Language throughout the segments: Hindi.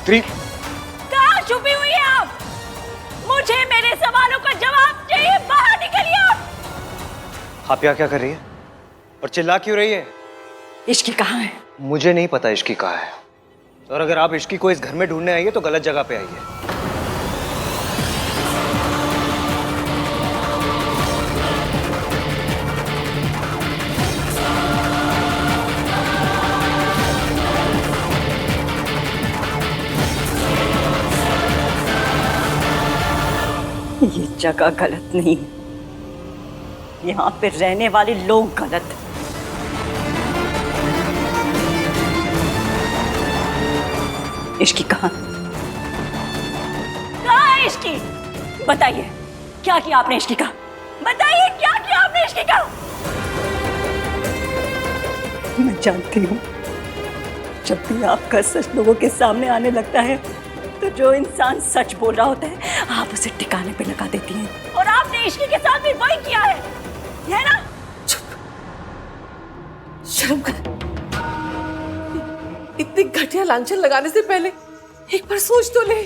सावित्री, कहाँ छुपी हुई है आप? मुझे मेरे सवालों का जवाब चाहिए, बाहर निकलिए आप यहाँ क्या कर रही है और चिल्ला क्यों रही है? इश्की कहाँ है? मुझे नहीं पता इश्की कहाँ है, और अगर आप इश्की को इस घर में ढूंढने आई है तो गलत जगह पे आई है। ये जगह गलत नहीं, यहाँ पे रहने वाले लोग गलत। इश्की कहाँ है? इश्की बताइए, क्या किया आपने इश्की का? बताइए क्या किया आपने इश्की का? मैं जानती हूँ, जब भी आपका सच लोगों के सामने आने लगता है तो जो इंसान सच बोल रहा होता है आप उसे ठिकाने पे लगा देती हैं, और आपने इश्की के साथ भी वही किया है ना? चुप, शर्म कर। इतनी घटिया लांछन लगाने से पहले एक बार सोच तो ले।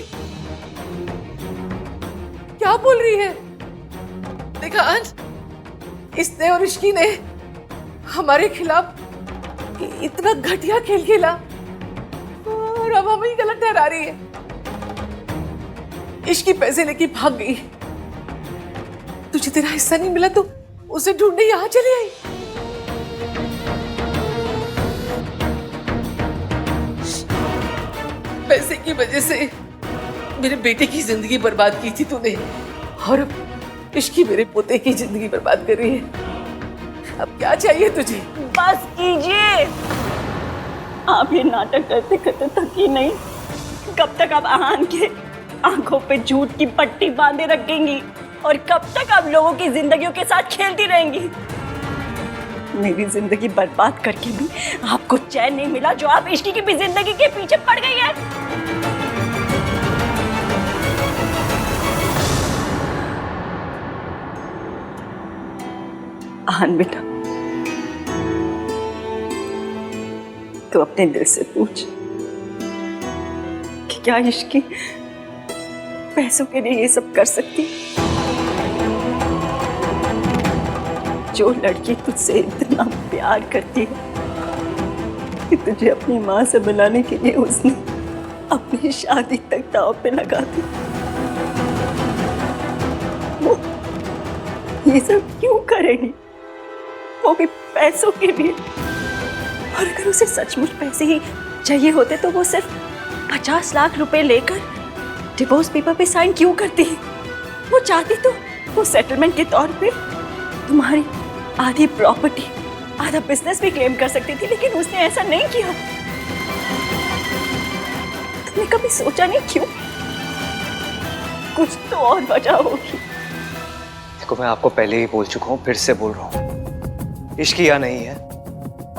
क्या बोल रही है? देखा आज इसने और इश्की ने हमारे खिलाफ इतना घटिया खेल खेला और अब हमें ही गलत ठहरा रही है। इश्की पैसे लेके भाग गई, तुझे तेरा हिस्सा नहीं मिला तो उसे ढूंढने यहां चली आई। पैसे की वजह से मेरे बेटे की जिंदगी बर्बाद की थी तूने, और अब इश्की मेरे पोते की जिंदगी बर्बाद कर रही है। अब क्या चाहिए तुझे? बस कीजिए, आप ये नाटक करते करते थकी नहीं? कब तक आप आहान के आंखों पे झूठ की पट्टी बांधे रखेंगी, और कब तक आप लोगों की जिंदगियों के साथ खेलती रहेंगी? मेरी जिंदगी बर्बाद करके भी आपको चैन नहीं मिला, जो आप इश्की की भी जिंदगी के पीछे पड़ गई है। आहान बेटा, तो अपने दिल से पूछ कि क्या इश्की पैसों के लिए ये सब कर सकती? जो लड़की तुझसे इतना प्यार करती है कि तुझे अपनी माँ से मिलाने के लिए उसने अपनी शादी तक दांव पे लगा दी, वो ये सब क्यों करेगी? वो भी पैसों के लिए। और अगर उसे सचमुच पैसे ही चाहिए होते तो वो सिर्फ 50 लाख रुपए लेकर डिवोर्स पेपर पे साइन क्यों करती? वो चाहती तो वो सेटलमेंट के तौर पे तुम्हारी आधी प्रॉपर्टी, आधा बिजनेस भी क्लेम कर सकती थी, लेकिन उसने ऐसा नहीं किया। तुमने कभी सोचा नहीं क्यों? कुछ तो और वजह होगी। देखो, मैं आपको पहले ही बोल चुका हूँ, फिर से बोल रहा हूँ, इश्की यहाँ नहीं है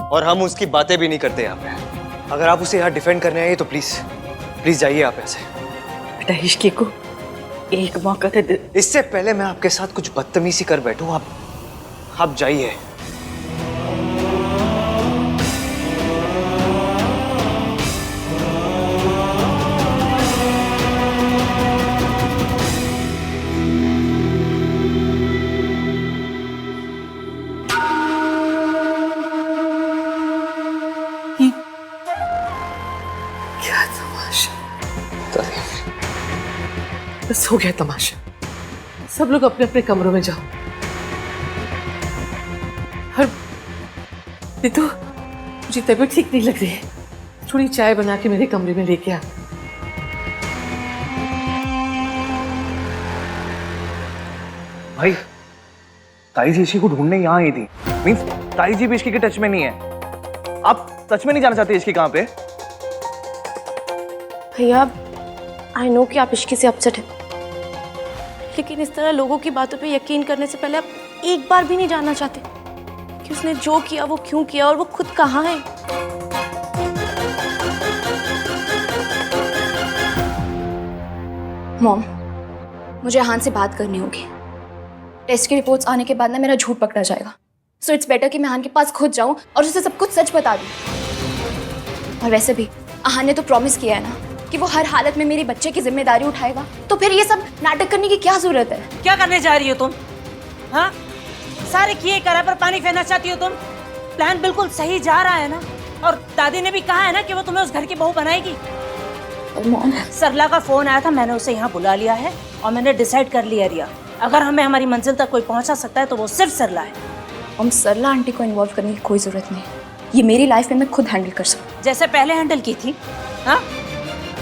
और हम उसकी बातें भी नहीं करते यहाँ पे। अगर आप उसे यहाँ डिफेंड करने आए तो प्लीज प्लीज जाइए आप ऐसे। बेटा, इश्की को एक मौका दे। इससे पहले मैं आपके साथ कुछ बदतमीजी कर बैठूं, आप जाइए। क्या तमाशा! बस हो गया तमाशा। सब लोग अपने अपने कमरों में जाओ। और ये तो मुझे तबीयत ठीक नहीं लग रही है, थोड़ी चाय बना के मेरे कमरे में लेके आ। भाई, ताई जी इश्की को ढूंढने यहाँ आई थी। मींस ताई जी भी इश्की के टच में नहीं है। आप सच में नहीं जाना चाहते इश्की कहाँ पे? भैया, आई नो कि आप इश्की से अपसेट हैं, लेकिन इस तरह लोगों की बातों पे यकीन करने से पहले आप एक बार भी नहीं जानना चाहते कि उसने जो किया वो क्यों किया और वो खुद कहाँ है। मॉम, मुझे आहान से बात करनी होगी। टेस्ट की रिपोर्ट्स आने के बाद ना मेरा झूठ पकड़ा जाएगा, सो इट्स बेटर कि मैं आहान के पास खुद जाऊं और उसे सब कुछ सच बता दूं। और वैसे भी आहान ने तो प्रॉमिस किया है ना कि वो हर हालत में मेरे बच्चे की जिम्मेदारी उठाएगा, तो फिर ये सब नाटक करने की क्या जरूरत है? क्या करने जा रही हो तुम? हाँ, सारे किए करा पर पानी फेरना चाहती हो तुम? प्लान बिल्कुल सही जा रहा है ना? और दादी ने भी कहा है ना कि वो तुम्हें उस घर की बहू बनाएगी। सरला का फोन आया था, मैंने उसे यहाँ बुला लिया है और मैंने डिसाइड कर लिया रिया, अगर हमें हमारी मंजिल तक कोई पहुँचा सकता है तो वो सिर्फ सरला है। हम सरला आंटी को इन्वॉल्व करने की कोई जरूरत नहीं, ये मेरी लाइफ में मैं खुद हैंडल कर सकूँ। जैसे पहले हैंडल की थी। हाँ,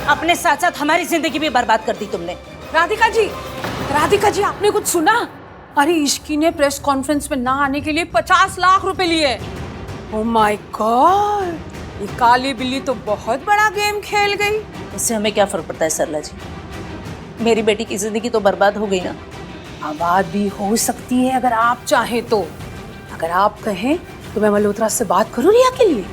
अपने साथ साथ हमारी जिंदगी भी बर्बाद कर दी तुमने। राधिका जी आपने कुछ सुना? अरे इश्की ने प्रेस कॉन्फ्रेंस में ना आने के लिए 50 लाख रुपए लिए। ओह माय गॉड, ये काली बिल्ली तो बहुत बड़ा गेम खेल गई। इससे हमें क्या फर्क पड़ता है सरला जी? मेरी बेटी की जिंदगी तो बर्बाद हो गई ना। आबाद भी हो सकती है अगर आप चाहें तो। अगर आप कहें तो मैं मल्होत्रा से बात करूं रिया के लिए।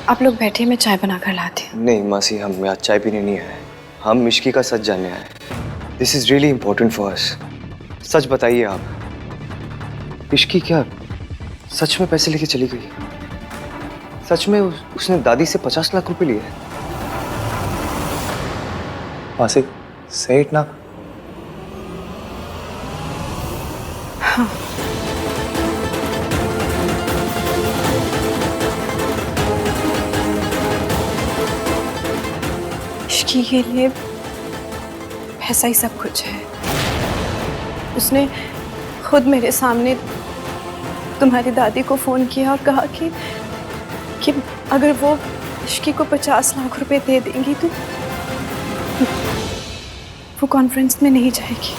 आप लोग बैठे, मैं चाय बना कर लाती हूँ। नहीं मासी, हम आज चाय पीने नहीं आए, हम इश्की का सच जानने आए। This is really important for us. सच बताइए आप, इश्की क्या सच में पैसे लेके चली गई? सच में उसने दादी से 50 लाख रुपए लिए? मासी, say it ना। इश्की के लिए पैसा ही सब कुछ है। उसने खुद मेरे सामने तुम्हारी दादी को फोन किया और कहा कि अगर वो इश्की को 50 लाख रुपए दे देंगी तो वो कॉन्फ्रेंस में नहीं जाएगी।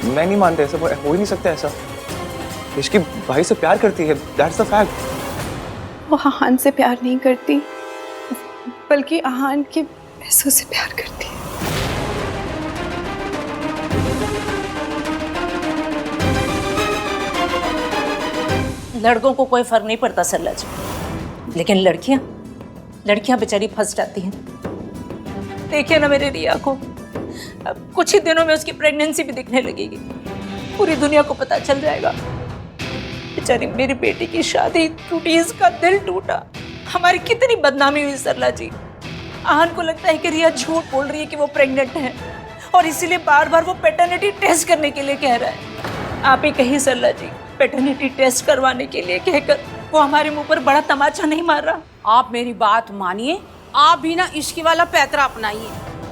मैं नहीं मानता, ऐसा हो ही नहीं सकता। ऐसा इश्की भाई से प्यार करती है, दैट्स द फैक्ट। वो आहान से प्यार नहीं करती, बल्कि आहान के पैसों से प्यार करती है। लड़कों को कोई फर्क नहीं पड़ता सरला जी, लेकिन लड़कियां बेचारी फंस जाती हैं। देखिए ना मेरे रिया को, अब कुछ ही दिनों में उसकी प्रेगनेंसी भी दिखने लगेगी, पूरी दुनिया को पता चल जाएगा। बेचारी मेरी बेटी की शादी टूटी, इसका दिल टूटा, हमारी कितनी बदनामी हुई सरला जी। आहान को लगता है कि रिया झूठ बोल रही है कि वो प्रेग्नेंट है और इसीलिए बार बार वो पैटर्निटी टेस्ट करने के लिए कह रहा है। आप ही कहिए सरला जी, पैटर्निटी टेस्ट करवाने के लिए कहकर वो हमारे मुंह पर बड़ा तमाचा नहीं मार रहा? आप मेरी बात मानिए, आप भी ना इश्की वाला पैतरा अपनाइए।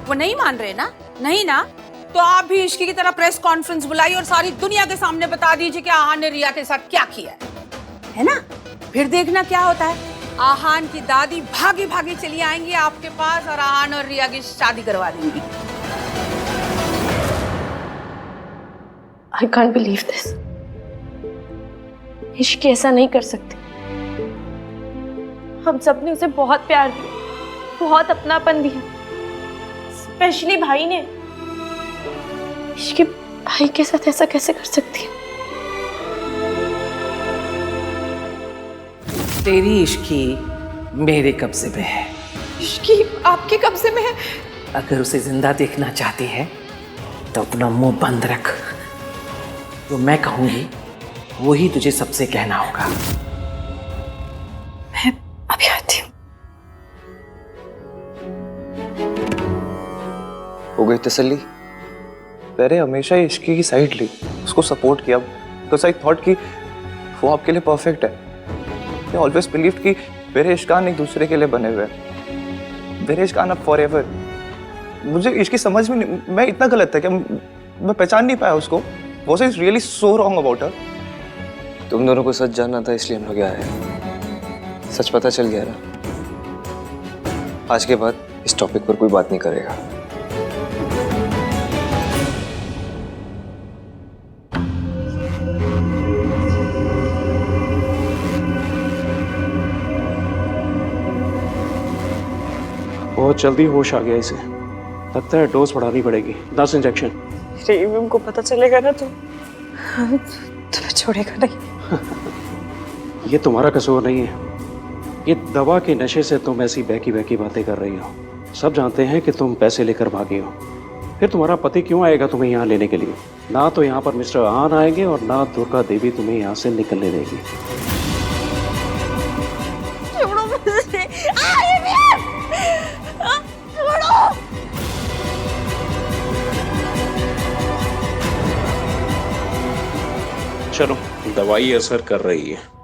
वो नहीं मान रहे ना? नहीं ना? तो आप भी इश्की की तरह प्रेस कॉन्फ्रेंस बुलाइए और सारी दुनिया के सामने बता दीजिए कि आहान ने रिया के साथ क्या किया है ना? फिर देखना क्या होता है। आहान की दादी भागी भागी चली आएंगी आपके पास और आहान और रिया की शादी करवा देंगी। I can't believe this. Ishki ऐसा नहीं कर सकती। हम सब ने उसे बहुत प्यार दिया, बहुत अपनापन दिया, स्पेशली भाई ने। इश्की भाई के साथ ऐसा कैसे कर सकती है? तेरी इश्की मेरे कब्जे में है। इश्की आपके कब्जे में है? अगर उसे जिंदा देखना चाहती है तो अपना मुंह बंद रख। जो मैं कहूंगी वही तुझे सबसे कहना होगा। मैं अभी आती हूँ। हो गई तसल्ली? मैंने हमेशा इश्की की साइड ली, उसको सपोर्ट किया, बिकॉज आई थॉट कि वो आपके लिए परफेक्ट है। आई ऑलवेज बिलीव्ड कि मेरे इश्कान एक दूसरे के लिए बने हुए हैं, मेरे इश्कान अब फॉर एवर। मुझे इश्की समझ में नहीं, मैं इतना गलत था कि मैं पहचान नहीं पाया उसको। Was I really so wrong about her? तुम दोनों को सच जानना था इसलिए हम लोग आए। सच पता चल गया ना। आज के बाद इस टॉपिक पर कोई बात नहीं करेगा। बहुत जल्दी होश आ गया इसे, लगता है डोज बढ़ानी पड़ेगी। 10 इंजेक्शन। रेवम को पता चलेगा ना तो तुम्हें छोड़ेगा नहीं। ये तुम्हारा कसूर नहीं है, ये दवा के नशे से तुम ऐसी बहकी बहकी बातें कर रही हो। सब जानते हैं कि तुम पैसे लेकर भागी हो। फिर तुम्हारा पति क्यों आएगा तुम्हें यहाँ लेने के लिए? ना तो यहाँ पर मिस्टर आहान आएंगे और ना दुर्गा देवी तुम्हें यहाँ से निकलने देगी। दवाई असर कर रही है।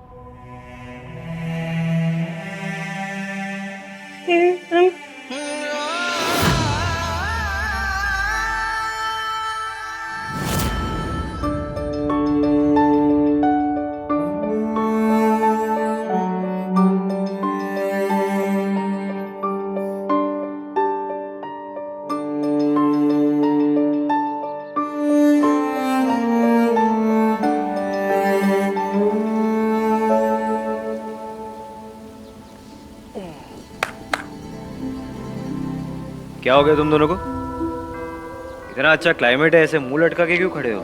क्या हो गया तुम दोनों को? इतना अच्छा क्लाइमेट है, ऐसे मुंह लटका के क्यों खड़े हो?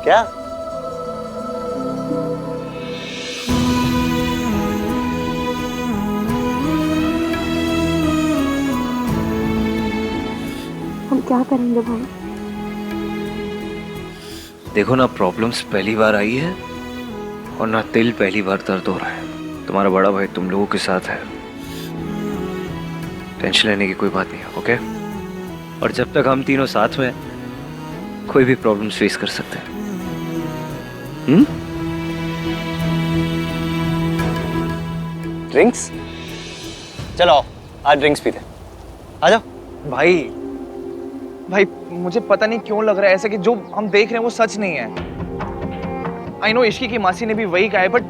क्या? हम क्या करेंगे भाई? देखो ना, प्रॉब्लम्स पहली बार आई है और ना दिल पहली बार दर्द हो रहा है। तुम्हारा बड़ा भाई तुम लोगों के साथ है, टेंशन लेने की कोई बात नहीं है, ओके? और जब तक हम तीनों साथ में हैं, कोई भी प्रॉब्लम्स फेस कर सकते हैं। ड्रिंक्स? चलो आओ, आज ड्रिंक्स पीते हैं। आ जाओ। भाई भाई मुझे पता नहीं क्यों लग रहा है ऐसा कि जो हम देख रहे हैं वो सच नहीं है। आई नो इश्की की मासी ने भी वही कहा है, बट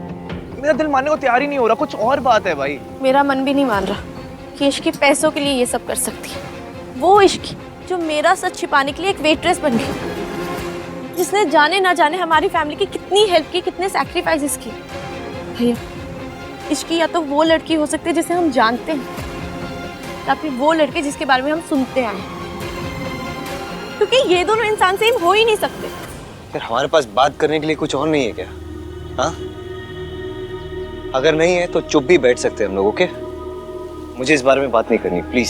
मेरा दिल मानने को तैयार ही नहीं हो रहा। कुछ और बात है भाई। मेरा मन भी नहीं मान रहा कि इश्की पैसों के लिए ये सब कर सकती है। वो इश्की जो मेरा सच छिपाने के लिए एक वेट्रेस बन गई, जिसने जाने ना जाने हमारी फैमिली की कितनी हेल्प की, कितने सैक्रिफाइसेस किए। भैया, इश्की या तो वो लड़की हो सकती है जिसे हम जानते हैं, या फिर वो लड़के जिसके बारे में हम सुनते आए हैं, क्योंकि ये दोनों इंसान सेम हो ही नहीं सकते। फिर हमारे पास बात करने के लिए कुछ और नहीं है क्या? हाँ, अगर नहीं है तो चुप भी बैठ सकते हैं हम लोग, ओके? मुझे इस बारे में बात नहीं करनी, प्लीज।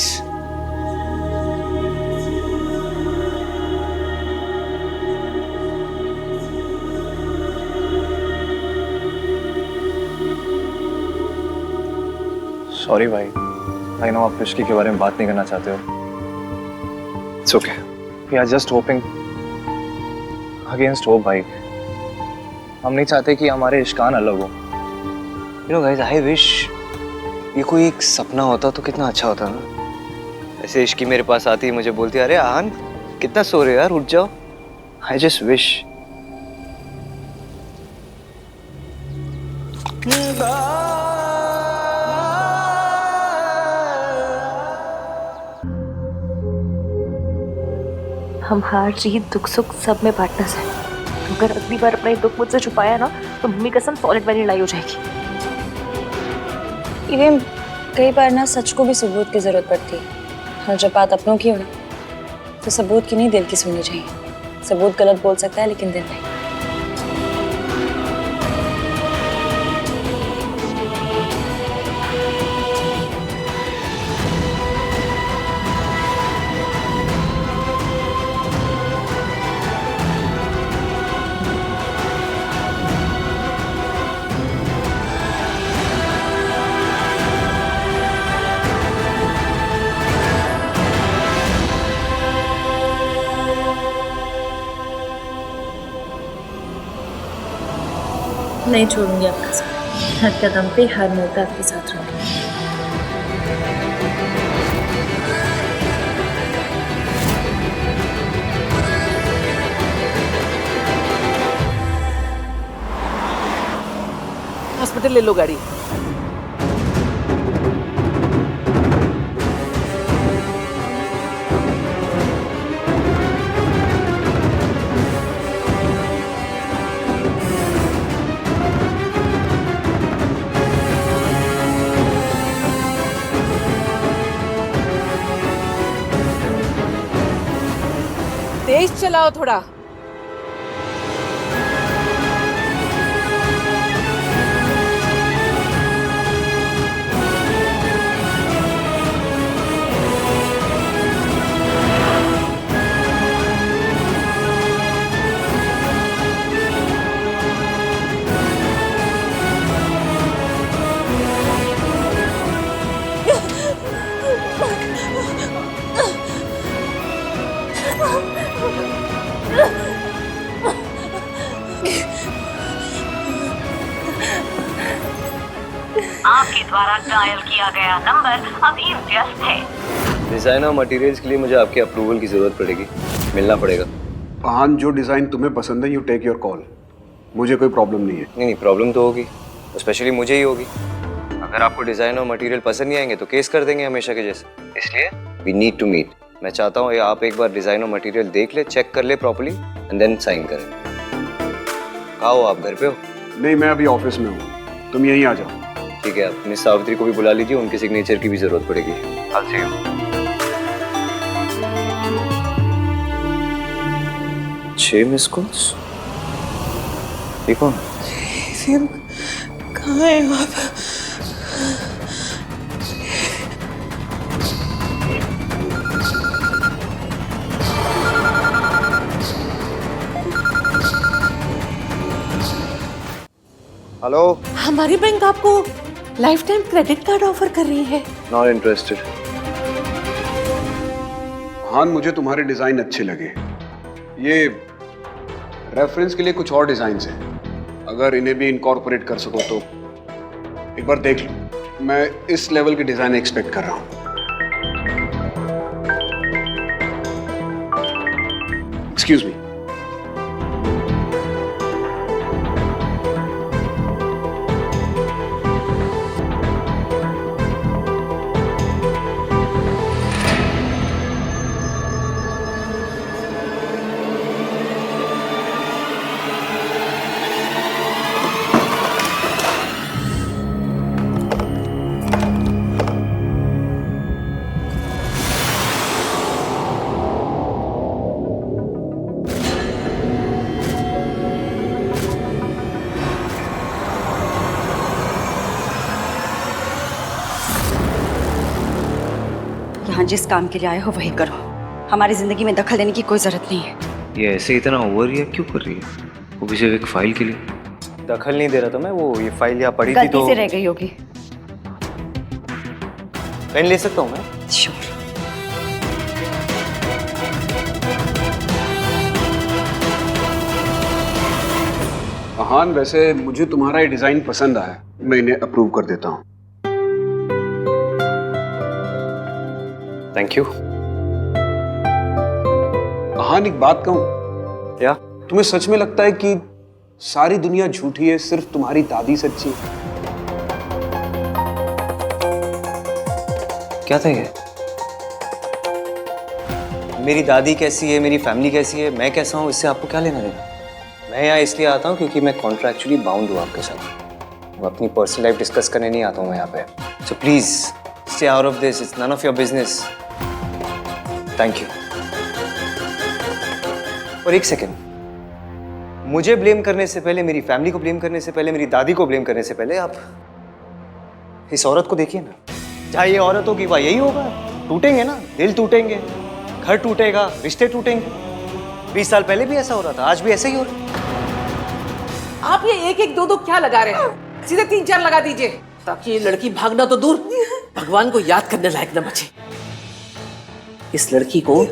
सॉरी भाई, आई नो आप इश्की के बारे में बात नहीं करना चाहते हो। It's okay. We are just hoping against hope भाई। हम नहीं चाहते कि हमारे इश्कान अलग हो। You know guys, I wish ये कोई एक सपना होता तो कितना अच्छा होता ना। ऐसे इश्की मेरे पास आती है, मुझे बोलती, अरे आन कितना सो रहे हो यार, उठ जाओ। I just wish. हम हार जीत दुख सुख सब में पार्टनर्स हैं। अगर अगली बार अपना ये दुख मुझसे छुपाया ना तो मम्मी कसम सॉलिड वाली लड़ाई हो जाएगी। इवन कई बार ना सच को भी सबूत की जरूरत पड़ती है, और जब बात अपनों की हो ना तो सबूत की नहीं दिल की सुननी चाहिए। सबूत गलत बोल सकता है लेकिन दिल नहीं। नहीं छोड़ूंगी आपका साथ, हर कदम पे हर मोड़ पे आपके साथ रहूंगी। हॉस्पिटल ले लो गाड़ी। तेज चलाओ थोड़ा। आपके द्वारा डायल किया गया नंबर अभी व्यस्त है। डिजाइनर मटेरियल्स के लिए मुझे आपके अप्रूवल की जरूरत पड़ेगी, मिलना पड़ेगा। आहान, जो डिजाइन तुम्हें पसंद है, यू टेक योर कॉल। मुझे कोई प्रॉब्लम नहीं है। नहीं, प्रॉब्लम तो होगी, स्पेशली मुझे ही होगी। अगर आपको डिजाइन और मटेरियल पसंद नहीं आएंगे तो केस कर देंगे हमेशा के जैसे। इसलिए वी नीड टू मीट। मैं चाहता हूँ आप एक बार डिजाइन और मटेरियल देख ले, चेक कर ले प्रॉपर्ली एंड देन साइन करें। कहाँ हो आप, घर पे हो? नहीं, मैं अभी ऑफिस में हूँ, तुम यहीं आ जाओ। ठीक है, आप मिस सावित्री को भी बुला लीजिए, उनके सिग्नेचर की भी जरूरत पड़ेगी। I'll see you। 6 miss calls? ये कौन? कहाँ है आप? हेलो। हमारी बैंक आपको life time credit card offer कर रही है। Not interested. आहान, मुझे तुम्हारे डिजाइन अच्छे लगे। ये रेफरेंस के लिए कुछ और डिजाइन्स हैं, अगर इन्हें भी इनकॉर्पोरेट कर सको तो एक बार देख लो। मैं इस लेवल के डिजाइन एक्सपेक्ट कर रहा हूँ। Excuse me. यहाँ जिस काम के लिए आए हो वही करो, हमारी जिंदगी में दखल देने की कोई जरूरत नहीं है। ये ऐसे इतना ओवर रिएक्ट क्यों कर रही है? वो भी सिर्फ एक फाइल के लिए। दखल नहीं दे रहा था मैं, वो ये फाइल यहाँ पड़ी थी तो गलती से रह गई होगी। पेन ले सकता हूँ मैं? श्योर। आहान, वैसे मुझे तुम्हारा ये डिजाइन पसंद आया, मैं इन्हें अप्रूव कर देता हूँ। Thank you. आहान, एक बात कहूँ? क्या? तुम्हें सच में लगता है कि सारी दुनिया झूठी है, सिर्फ तुम्हारी दादी सच्ची है? क्या था ये? मेरी दादी कैसी है, मेरी फैमिली कैसी है, मैं कैसा हूँ, इससे आपको क्या लेना देना? मैं यहाँ इसलिए आता हूँ क्योंकि मैं कॉन्ट्रैक्चुअली बाउंड हूँ आपके साथ। मैं अपनी पर्सनल लाइफ डिस्कस करने नहीं आता हूँ मैं यहाँ पे। So please stay out of this, it's none of your business. Thank you. और एक सेकेंड, मुझे ब्लेम करने से पहले, मेरी फैमिली को ब्लेम करने से पहले, मेरी दादी को ब्लेम करने से पहले आप इस औरत को देखिए ना। जहाँ ये औरत होगी वहाँ यही होगा। टूटेंगे ना, दिल टूटेंगे, घर टूटेगा, रिश्ते टूटेंगे। 20 साल पहले भी ऐसा हो रहा था, आज भी ऐसा ही हो रहा है। आप ये 1-1, 2-2 क्या लगा रहे हैं? सीधे 3-4 लगा दीजिए, ताकि ये लड़की भागना तो दूर, भगवान को याद करने लायक न बचे। इस लड़की को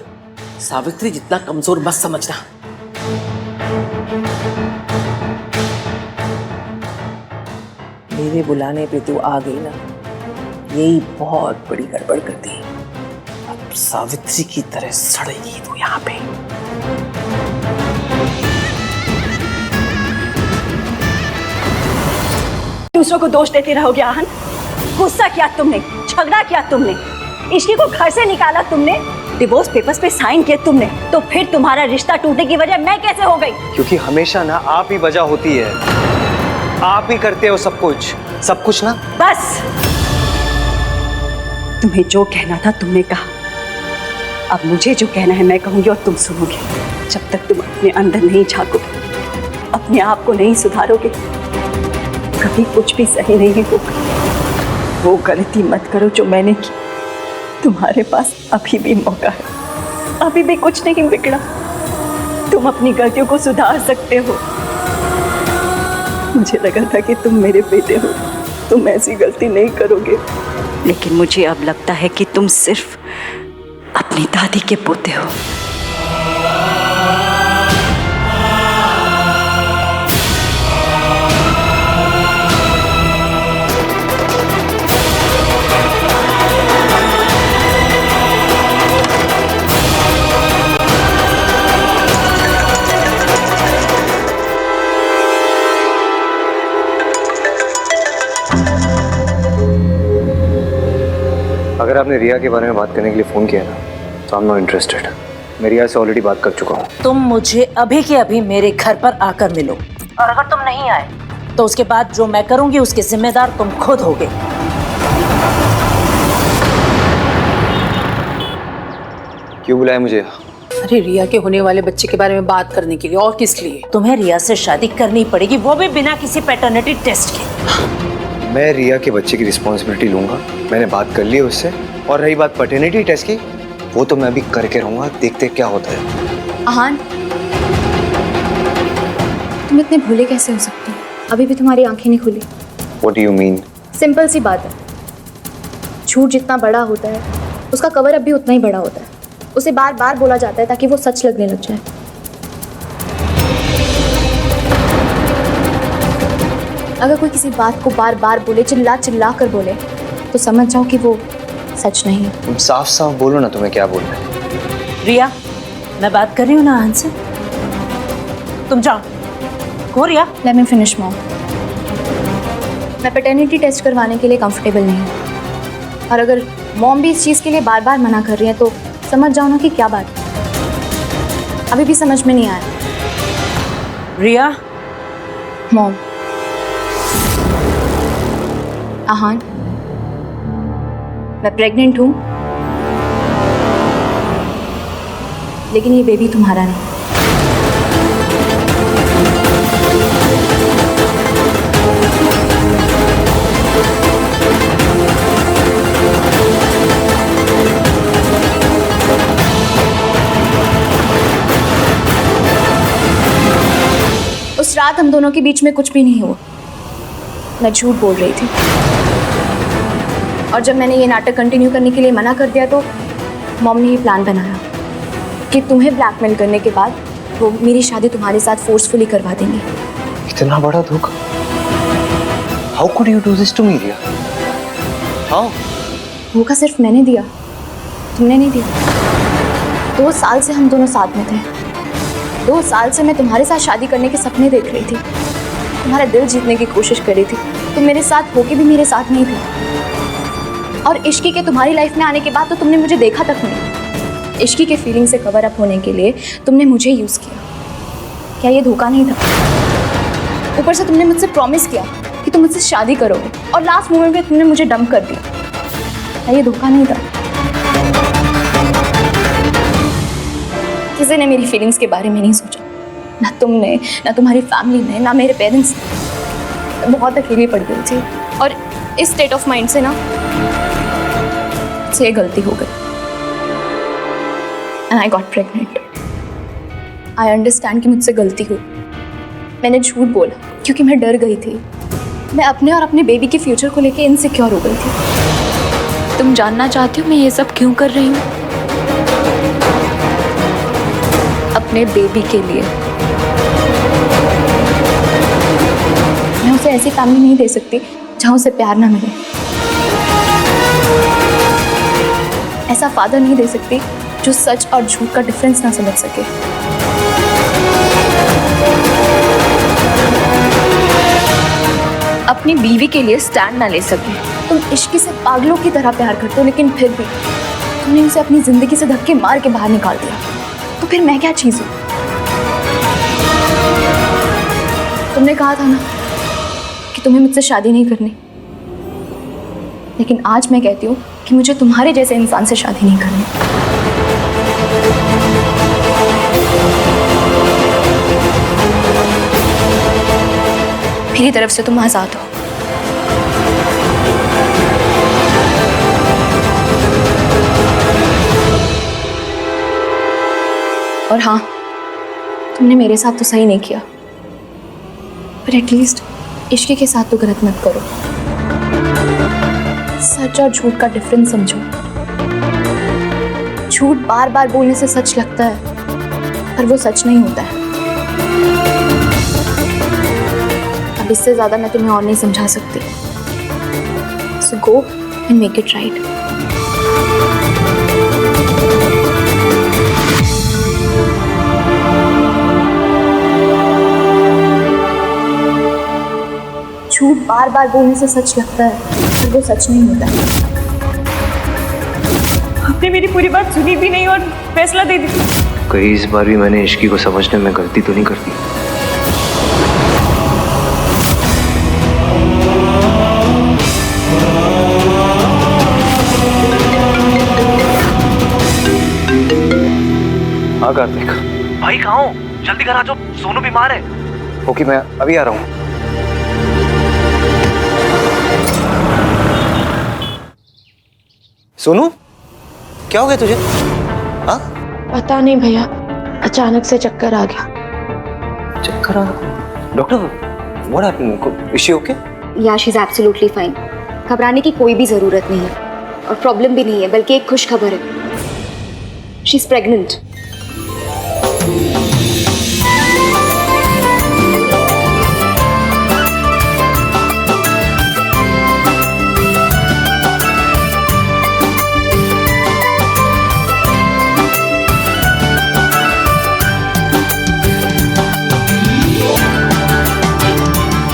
सावित्री जितना कमजोर मत समझना। मेरे बुलाने पे तू आ गई ना, यही बहुत बड़ी गड़बड़ कर दी। अब सावित्री की तरह सड़ेगी तू यहाँ पे। दूसरों को दोष देते रहोगे आहान? गुस्सा किया तुमने, झगड़ा किया तुमने, इश्की को घर से निकाला तुमने, डिवोर्स पेपर्स पे साइन किए तुमने, तो फिर तुम्हारा रिश्ता टूटने की वजह मैं कैसे हो गई? क्योंकि हमेशा ना आप ही वजह होती है, आप ही करते हो सब कुछ ना। बस, तुम्हें जो कहना था तुमने कहा, अब मुझे जो कहना है मैं कहूंगी और तुम सुनोगे। जब तक तुम अपने अंदर नहीं झांकोगे, अपने आप को नहीं सुधारोगे, कभी कुछ भी सही नहीं होगा। वो गलती मत करो जो मैंने की। तुम्हारे पास अभी भी मौका है, अभी भी कुछ नहीं बिगड़ा। तुम अपनी गलतियों को सुधार सकते हो। मुझे लगा था कि तुम मेरे बेटे हो, तुम ऐसी गलती नहीं करोगे, लेकिन मुझे अब लगता है कि तुम सिर्फ अपनी दादी के पोते हो। अगर आपने रिया के बारे में बात करने के लिए फोन किया ना तो आई एम नॉट इंटरेस्टेड। मैं रिया से ऑलरेडी बात कर चुका हूँ। तुम मुझे अभी के अभी मेरे घर पर आकर मिलो, और अगर तुम नहीं आए तो उसके बाद जो मैं करूंगी उसके जिम्मेदार तुम खुद होगे। क्यों बुलाया मुझे? अरे रिया के होने वाले बच्चे के बारे में बात करने के लिए, और किस लिए? तुम्हें रिया से शादी करनी पड़ेगी, वो भी बिना किसी पैटर्निटी टेस्ट के। मैं रिया के बच्चे की रिस्पॉन्सिबिलिटी लूंगा, मैंने बात कर ली है उससे। और रही बात पैटर्निटी टेस्ट की, वो तो मैं अभी करके रहूंगा, देखते क्या होता है। आहान, तुम इतने भोले कैसे हो सकते हो? अभी भी तुम्हारी आंखें नहीं खुली। What do you mean? Simple सी बात है, झूठ जितना बड़ा होता है उसका कवर अप भी उतना ही बड़ा होता है। उसे बार बार बोला जाता है ताकि वो सच लगने लग जाए। अगर कोई किसी बात को बार बार बोले, चिल्ला चिल्ला कर बोले, तो समझ जाओ कि वो सच नहीं है। तुम साफ साफ बोलो ना, तुम्हें क्या बोलना है? रिया, मैं बात कर रही हूँ ना आहान से, तुम जाओ। हो Riya? Let me finish mom. मैं पैटर्निटी टेस्ट करवाने के लिए कंफर्टेबल नहीं हूँ, और अगर मॉम भी इस चीज़ के लिए बार बार मना कर रही है तो समझ जाओ ना कि क्या बात है। अभी भी समझ में नहीं आया। रिया? मॉम, आहान, मैं प्रेग्नेंट हूँ, लेकिन ये बेबी तुम्हारा नहीं। उस रात हम दोनों के बीच में कुछ भी नहीं हुआ। मैं झूठ बोल रही थी, और जब मैंने ये नाटक कंटिन्यू करने के लिए मना कर दिया तो मॉम ने ये प्लान बनाया कि तुम्हें ब्लैकमेल करने के बाद वो मेरी शादी तुम्हारे साथ फोर्सफुली करवा देंगे। इतना बड़ा धोखा? How could you do this to me Riya? How? धोखा सिर्फ मैंने दिया, तुमने नहीं दिया। 2 साल से हम दोनों साथ में थे। 2 साल से मैं तुम्हारे साथ शादी करने के सपने देख रही थी, तुम्हारा दिल जीतने की कोशिश कर रही थी। तुम मेरे साथ होके भी मेरे साथ नहीं थे, और इश्की के तुम्हारी लाइफ में आने के बाद तो तुमने मुझे देखा तक नहीं। इश्की के फीलिंग से कवर अप होने के लिए तुमने मुझे यूज़ किया। क्या ये धोखा नहीं था? ऊपर से तुमने मुझसे प्रॉमिस किया कि तुम मुझसे शादी करोगे, और लास्ट मोमेंट में तुमने मुझे डंप कर दिया। क्या ये धोखा नहीं था? किसी ने मेरी फीलिंग्स के बारे में नहीं सोचा, ना तुमने, ना तुम्हारी फैमिली ने, ना मेरे पेरेंट्स ने। बहुत अकेली पड़ गई थी, और इस स्टेट ऑफ माइंड से ना से गलती हो गई, and I got pregnant. I understand कि मुझसे गलती हुई। मैंने झूठ बोला क्योंक't मैं डर गई थी। मैं अपने और अपने बेबी के फ्यूचर को लेके इनसिक्योर हो गई थी। तुम जानना चाहती हो मैं ये सब क्यों कर रही हूँ? अपने बेबी के लिए। मैं उसे ऐसी फैमिली नहीं दे सकती जहाँ उसे प्यार ना मिले। ऐसा फादर नहीं दे सकती जो सच और झूठ का डिफरेंस ना समझ सके। अपनी बीवी के लिए स्टैंड ना ले सके। तुम इश्की से पागलों की तरह प्यार करते हो, लेकिन फिर भी तुमने उसे अपनी जिंदगी से धक्के मार के बाहर निकाल दिया। तो फिर मैं क्या चीज़ हूँ? तुमने कहा था ना कि तुम्हें मुझसे शादी नहीं करनी, लेकिन आज मैं कहती हूँ कि मुझे तुम्हारे जैसे इंसान से शादी नहीं करनी। मेरी तरफ से तुम आजाद हो। और हाँ, तुमने मेरे साथ तो सही नहीं किया, पर एटलीस्ट इश्क के साथ तो गलत मत करो। सच और झूठ का डिफरेंस समझो। झूठ बार बार बोलने से सच लगता है, पर वो सच नहीं होता है। अब इससे ज्यादा मैं तुम्हें और नहीं समझा सकती। So go and make it right. झूठ बार बार बोलने से सच लगता है, पर वो सच नहीं होता है। आपने मेरी पूरी बात सुनी भी नहीं और फैसला दे दिया। कहीं इस बार भी मैंने इश्की को समझने में गलती तो नहीं कर दी? हाँ कार्तिक। भाई कहाँ हो? जल्दी घर आ जाओ, सोनू बीमार है। ओके, मैं अभी आ रहा हूँ। सोनू, क्या हो गया तुझे? हाँ? पता नहीं भैया, अचानक से चक्कर आ गया। चक्कर आ गया? Doctor, what happened? Is she okay? या शी इज एब्सोल्युटली फाइन। घबराने की कोई भी जरूरत नहीं है और प्रॉब्लम भी नहीं है, बल्कि एक खुश खबर है। She is pregnant.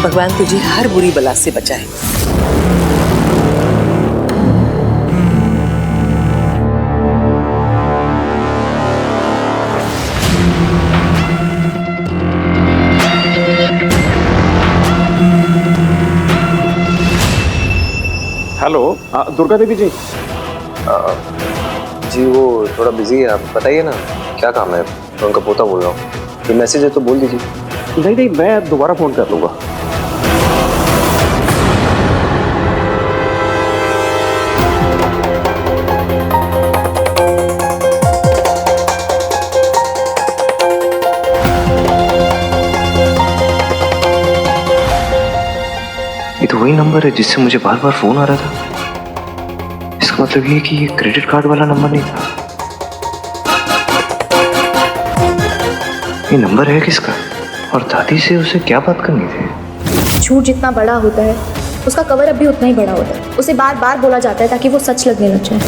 भगवान तुझे हर बुरी बला से बचाए। हेलो, दुर्गा देवी जी। जी वो थोड़ा बिजी है, आप बताइए ना क्या काम है? मैं उनका पोता बोल रहा हूँ। कोई मैसेज है तो बोल दीजिए। नहीं नहीं, मैं दोबारा फोन कर लूंगा। ये तो वही नंबर है जिससे मुझे बार बार फोन आ रहा था। इसका मतलब ये कि ये क्रेडिट कार्ड वाला नंबर नहीं था। ये नंबर है किसका? और दादी से उसे क्या बात करनी थी? झूठ जितना बड़ा होता है, उसका कवर अप भी उतना ही बड़ा होता है। उसे बार बार बोला जाता है ताकि वो सच लगने लग जाए।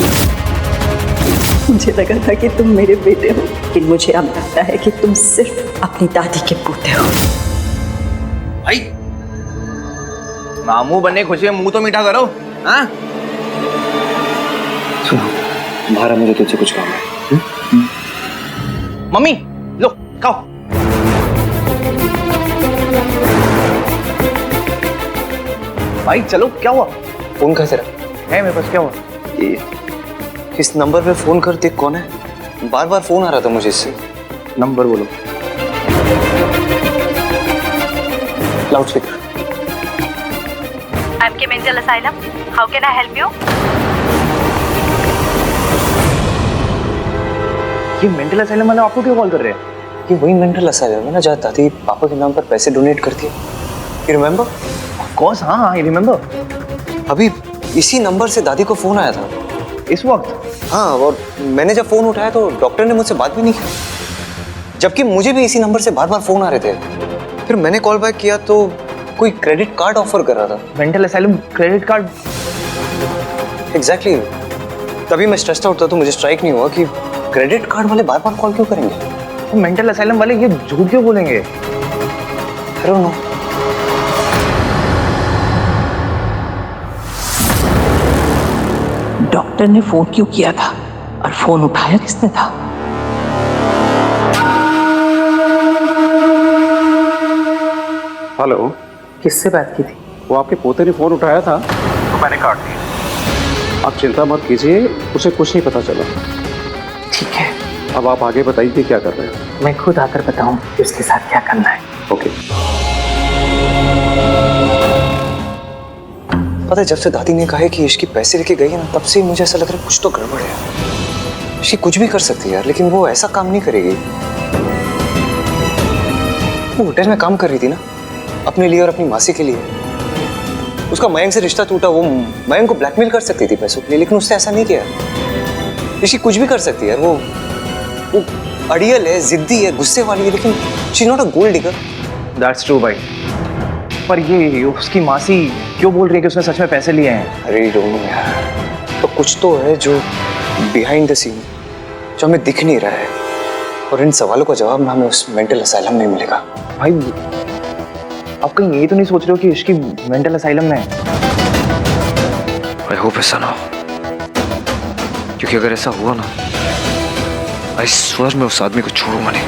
मुझे लगा था कि तुम मेरे बेटे हो, लेकिन मुझे अब लगता है कि तुम सिर्फ अपनी दादी के पोते हो। भाई मामू बनने खुशी में मुंह तो मीठा करो। हाँ सुनो, बाहर मुझे तुझसे कुछ काम है। मम्मी लो खाओ। भाई चलो, क्या हुआ? फोन कैसे रहा है मेरे पास, क्या हुआ? ये इस नंबर पे फोन कर, देख कौन है। बार बार फोन आ रहा था मुझे इससे। नंबर बोलो। Loudspeaker. आपके mental asylum, how can I help you? ये मेंटल असाइलम वाले आपको क्यों कॉल कर रहे हैं? ये वही मेंटल असाइलम है ना जहाँ दादी पापा के नाम पर पैसे डोनेट करती है। You remember? ऑफ कोर्स, हाँ आई रिमेम्बर। अभी इसी नंबर से दादी को फोन आया था इस वक्त। हाँ, और मैंने जब फोन उठाया तो डॉक्टर ने मुझसे बात भी नहीं की, जबकि मुझे भी इसी नंबर से बार बार फोन आ रहे थे। फिर मैंने कॉल बैक किया तो कोई क्रेडिट कार्ड ऑफर कर रहा था। Mental asylum credit card? Exactly. तभी मैं स्ट्रेस्ड आउट था तो मुझे स्ट्राइक नहीं हुआ कि क्रेडिट कार्ड वाले बार बार कॉल क्यों करेंगे। मेंटल असाइलम वाले ये झूठ क्यों बोलेंगे? I don't know. डॉक्टर ने फोन क्यों किया था और फोन उठाया किसने था? हेलो, किससे बात की थी? वो आपके पोते ने फोन उठाया था तो मैंने काट दिया। आप चिंता मत कीजिए, उसे कुछ नहीं पता चला। ठीक है, अब आप आगे बताइए क्या कर रहे हैं। मैं खुद आकर बताऊं कि उसके साथ क्या करना है। ओके। पता है, जब से दादी ने कहा है कि इश्की पैसे लेके गई है ना, तब से मुझे ऐसा लग रहा है कुछ तो गड़बड़ है। इश्की कुछ भी कर सकती है यार, लेकिन वो ऐसा काम नहीं करेगी। वो होटल में काम कर रही थी ना, अपने लिए और अपनी मासी के लिए। उसका मयंक से रिश्ता टूटा, वो मयंक को ब्लैकमेल कर सकती थी पैसों के लिए, लेकिन उसने ऐसा नहीं किया। इश्की कुछ भी कर सकती है यार। वो अड़ियल है, जिद्दी है, गुस्से वाली है, लेकिन she is not a gold digger. That's true भाई, पर ये उसकी मासी क्यों बोल रही है कि उसने सच में पैसे लिए हैं? अरे डोंट नो यार, तो कुछ तो है जो बिहाइंड द सीन, जो हमें दिख नहीं रहा है। और इन सवालों का जवाब ना हमें उस मेंटल असाइलम में मिलेगा। भाई आप कहीं ये तो नहीं सोच रहे हो कि इसकी मेंटल असाइलम में है? आई होप ऐसा ना हो, क्योंकि अगर ऐसा हुआ ना, आई स्वर मैं उस आदमी को छोड़ूंगा नहीं।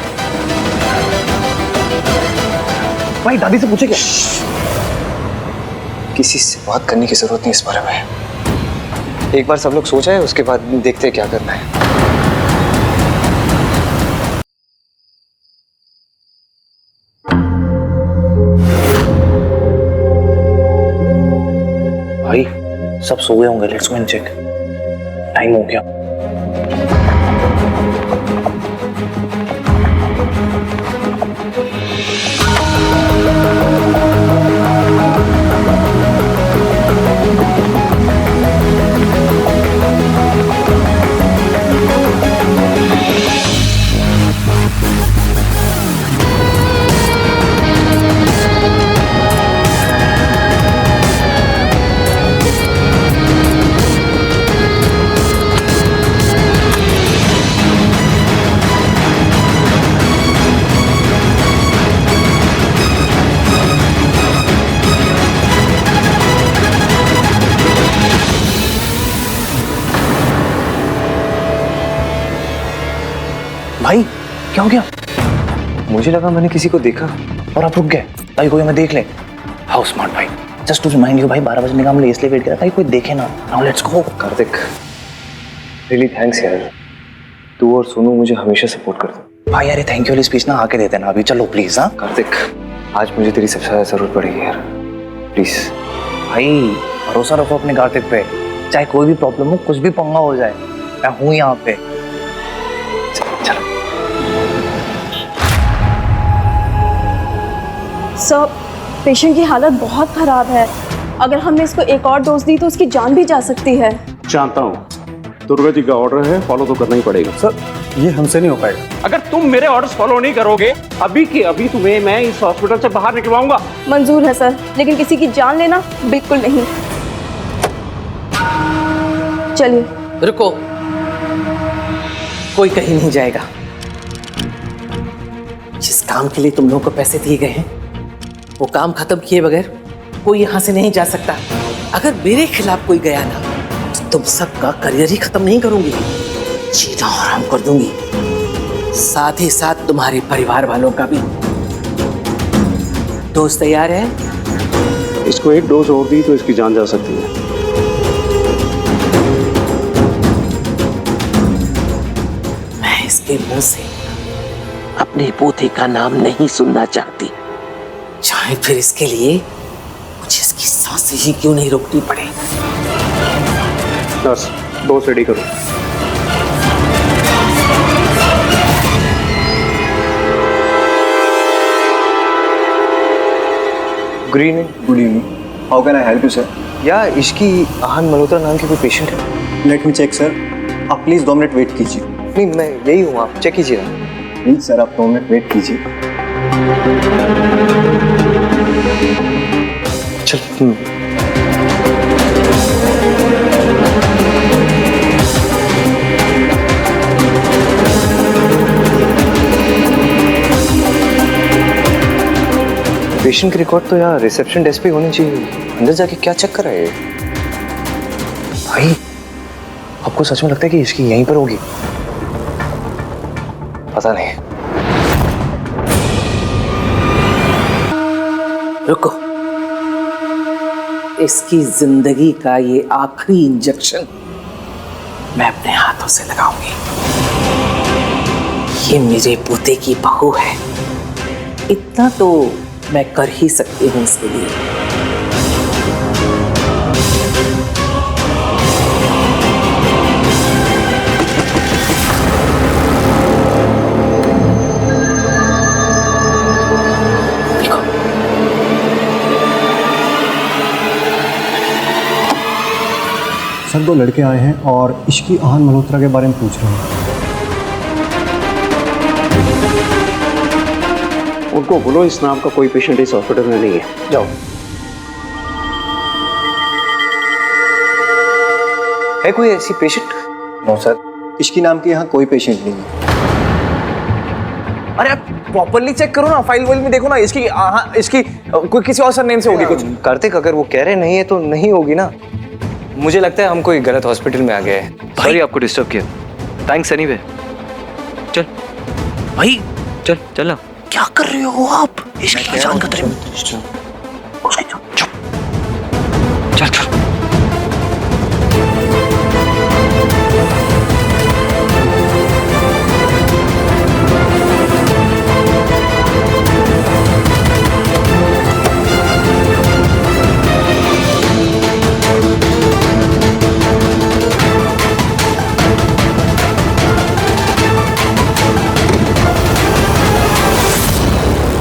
भाई दादी से पूछे क्या? किसी से बात करने की जरूरत नहीं इस बारे में। एक बार सब लोग सोच आए, उसके बाद देखते हैं क्या करना है। भाई सब सो गए होंगे, let's go and check. Time हो गया। भाई क्या हो गया? मुझे लगा मैंने किसी को देखा और आप रुक गए। भाई कोई हमें देख ले। हाउ स्मार्ट भाई। जस्ट टू रिमाइंड यू भाई, 12 बजने का हमने इसलिए वेट किया था कोई देखे ना। Now let's go. Kartik, really thanks यार, तू और सोनू मुझे हमेशा सपोर्ट करते। भाई यार थैंक यू वाली स्पीच ना आके देते ना अभी। चलो प्लीज। हाँ कार्तिक, आज मुझे तेरी सबसे ज्यादा जरूरत पड़ेगी यार, प्लीज। भाई भरोसा रखो अपने कार्तिक पे, चाहे कोई भी प्रॉब्लम हो, कुछ भी पंगा हो जाए, मैं हूँ यहाँ पे। चलो। सर, पेशेंट की हालत बहुत खराब है। अगर हमने इसको एक और डोज दी तो उसकी जान भी जा सकती है। जानता हूँ, दुर्गा जी का ऑर्डर है, फॉलो तो करना ही पड़ेगा। सर ये हमसे नहीं हो पाएगा। अगर तुम मेरे ऑर्डर्स फॉलो नहीं करोगे, अभी के अभी तुम्हें मैं इस हॉस्पिटल से बाहर निकलवाऊंगा। मंजूर है सर, लेकिन किसी की जान लेना बिल्कुल नहीं। चलिए। रुको, कोई कहीं नहीं जाएगा। जिस काम के लिए तुम लोगों को पैसे दिए गए हैं, वो काम खत्म किए बगैर कोई यहां से नहीं जा सकता। अगर मेरे खिलाफ कोई गया ना, तो तुम सबका करियर ही खत्म नहीं करूंगी, जीना आराम कर दूंगी, साथ ही साथ तुम्हारे परिवार वालों का भी। दोस्त तैयार है? इसको एक डोज और दी तो इसकी जान जा सकती है। मैं इसके मुंह से अपने पोते का नाम नहीं सुनना चाहती, चाहे फिर इसके लिए मुझे इसकी सांसें ही क्यों नहीं रोकनी पड़े। बस डोज रेडी करो। Good evening. Good evening, how can I help you sir? या इश्की आहन मल्होत्रा नाम की कोई पेशेंट है? लेट मी चेक सर, आप प्लीज़ 2 मिनट वेट कीजिए। नहीं, मैं यही हूँ, आप चेक कीजिए। प्लीज़ सर आप 2 मिनट वेट कीजिए। चल। पेशेंट की रिकॉर्ड तो यार रिसेप्शन डेस्क पे होनी चाहिए। अंदर जाके क्या चेक कर रहे हैं भाई? आपको सच में लगता है कि इसकी यहीं पर होगी? पता नहीं। रुको, इसकी जिंदगी का ये आखिरी इंजेक्शन मैं अपने हाथों से लगाऊंगी। ये मेरे पोते की बहू है, इतना तो मैं कर ही सकती हूँ इसके लिए। सर 2 लड़के आए हैं और इश्की आहन मल्होत्रा के बारे में पूछ रहे हैं। उनको बोलो इस नाम का कोई पेशेंट इस हॉस्पिटल में नहीं है। जाओ। है कोई ऐसी पेशेंट? नो सर, इश्की नाम के यहाँ कोई पेशेंट नहीं है। अरे प्रॉपरली चेक करो ना, फाइल वाइल में देखो ना। इसकी हाँ, इसकी कोई किसी और सरनेम से होगी कुछ। कार्तिक, अगर वो कह रहे नहीं है तो नहीं होगी ना। मुझे लगता है हम कोई गलत हॉस्पिटल में आ गए हैं। सॉरी आपको डिस्टर्ब किया। Thanks anyway. चल भाई चल चल ना। क्या कर रहे हो आप? इसकी जान खतरे में। चल चल।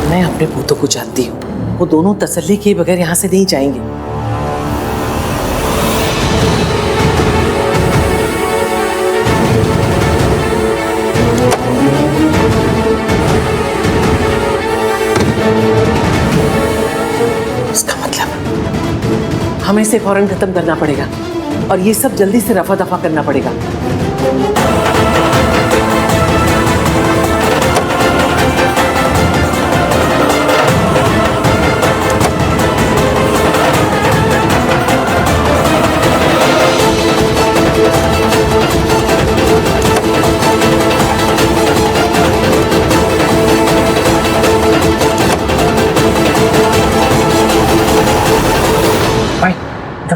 मैं अपने भूतों को जानती हूँ, वो दोनों तसल्ली किए बगैर यहाँ से नहीं जाएंगे। इसका मतलब हमें इसे फौरन खत्म करना पड़ेगा और ये सब जल्दी से रफा दफा करना पड़ेगा।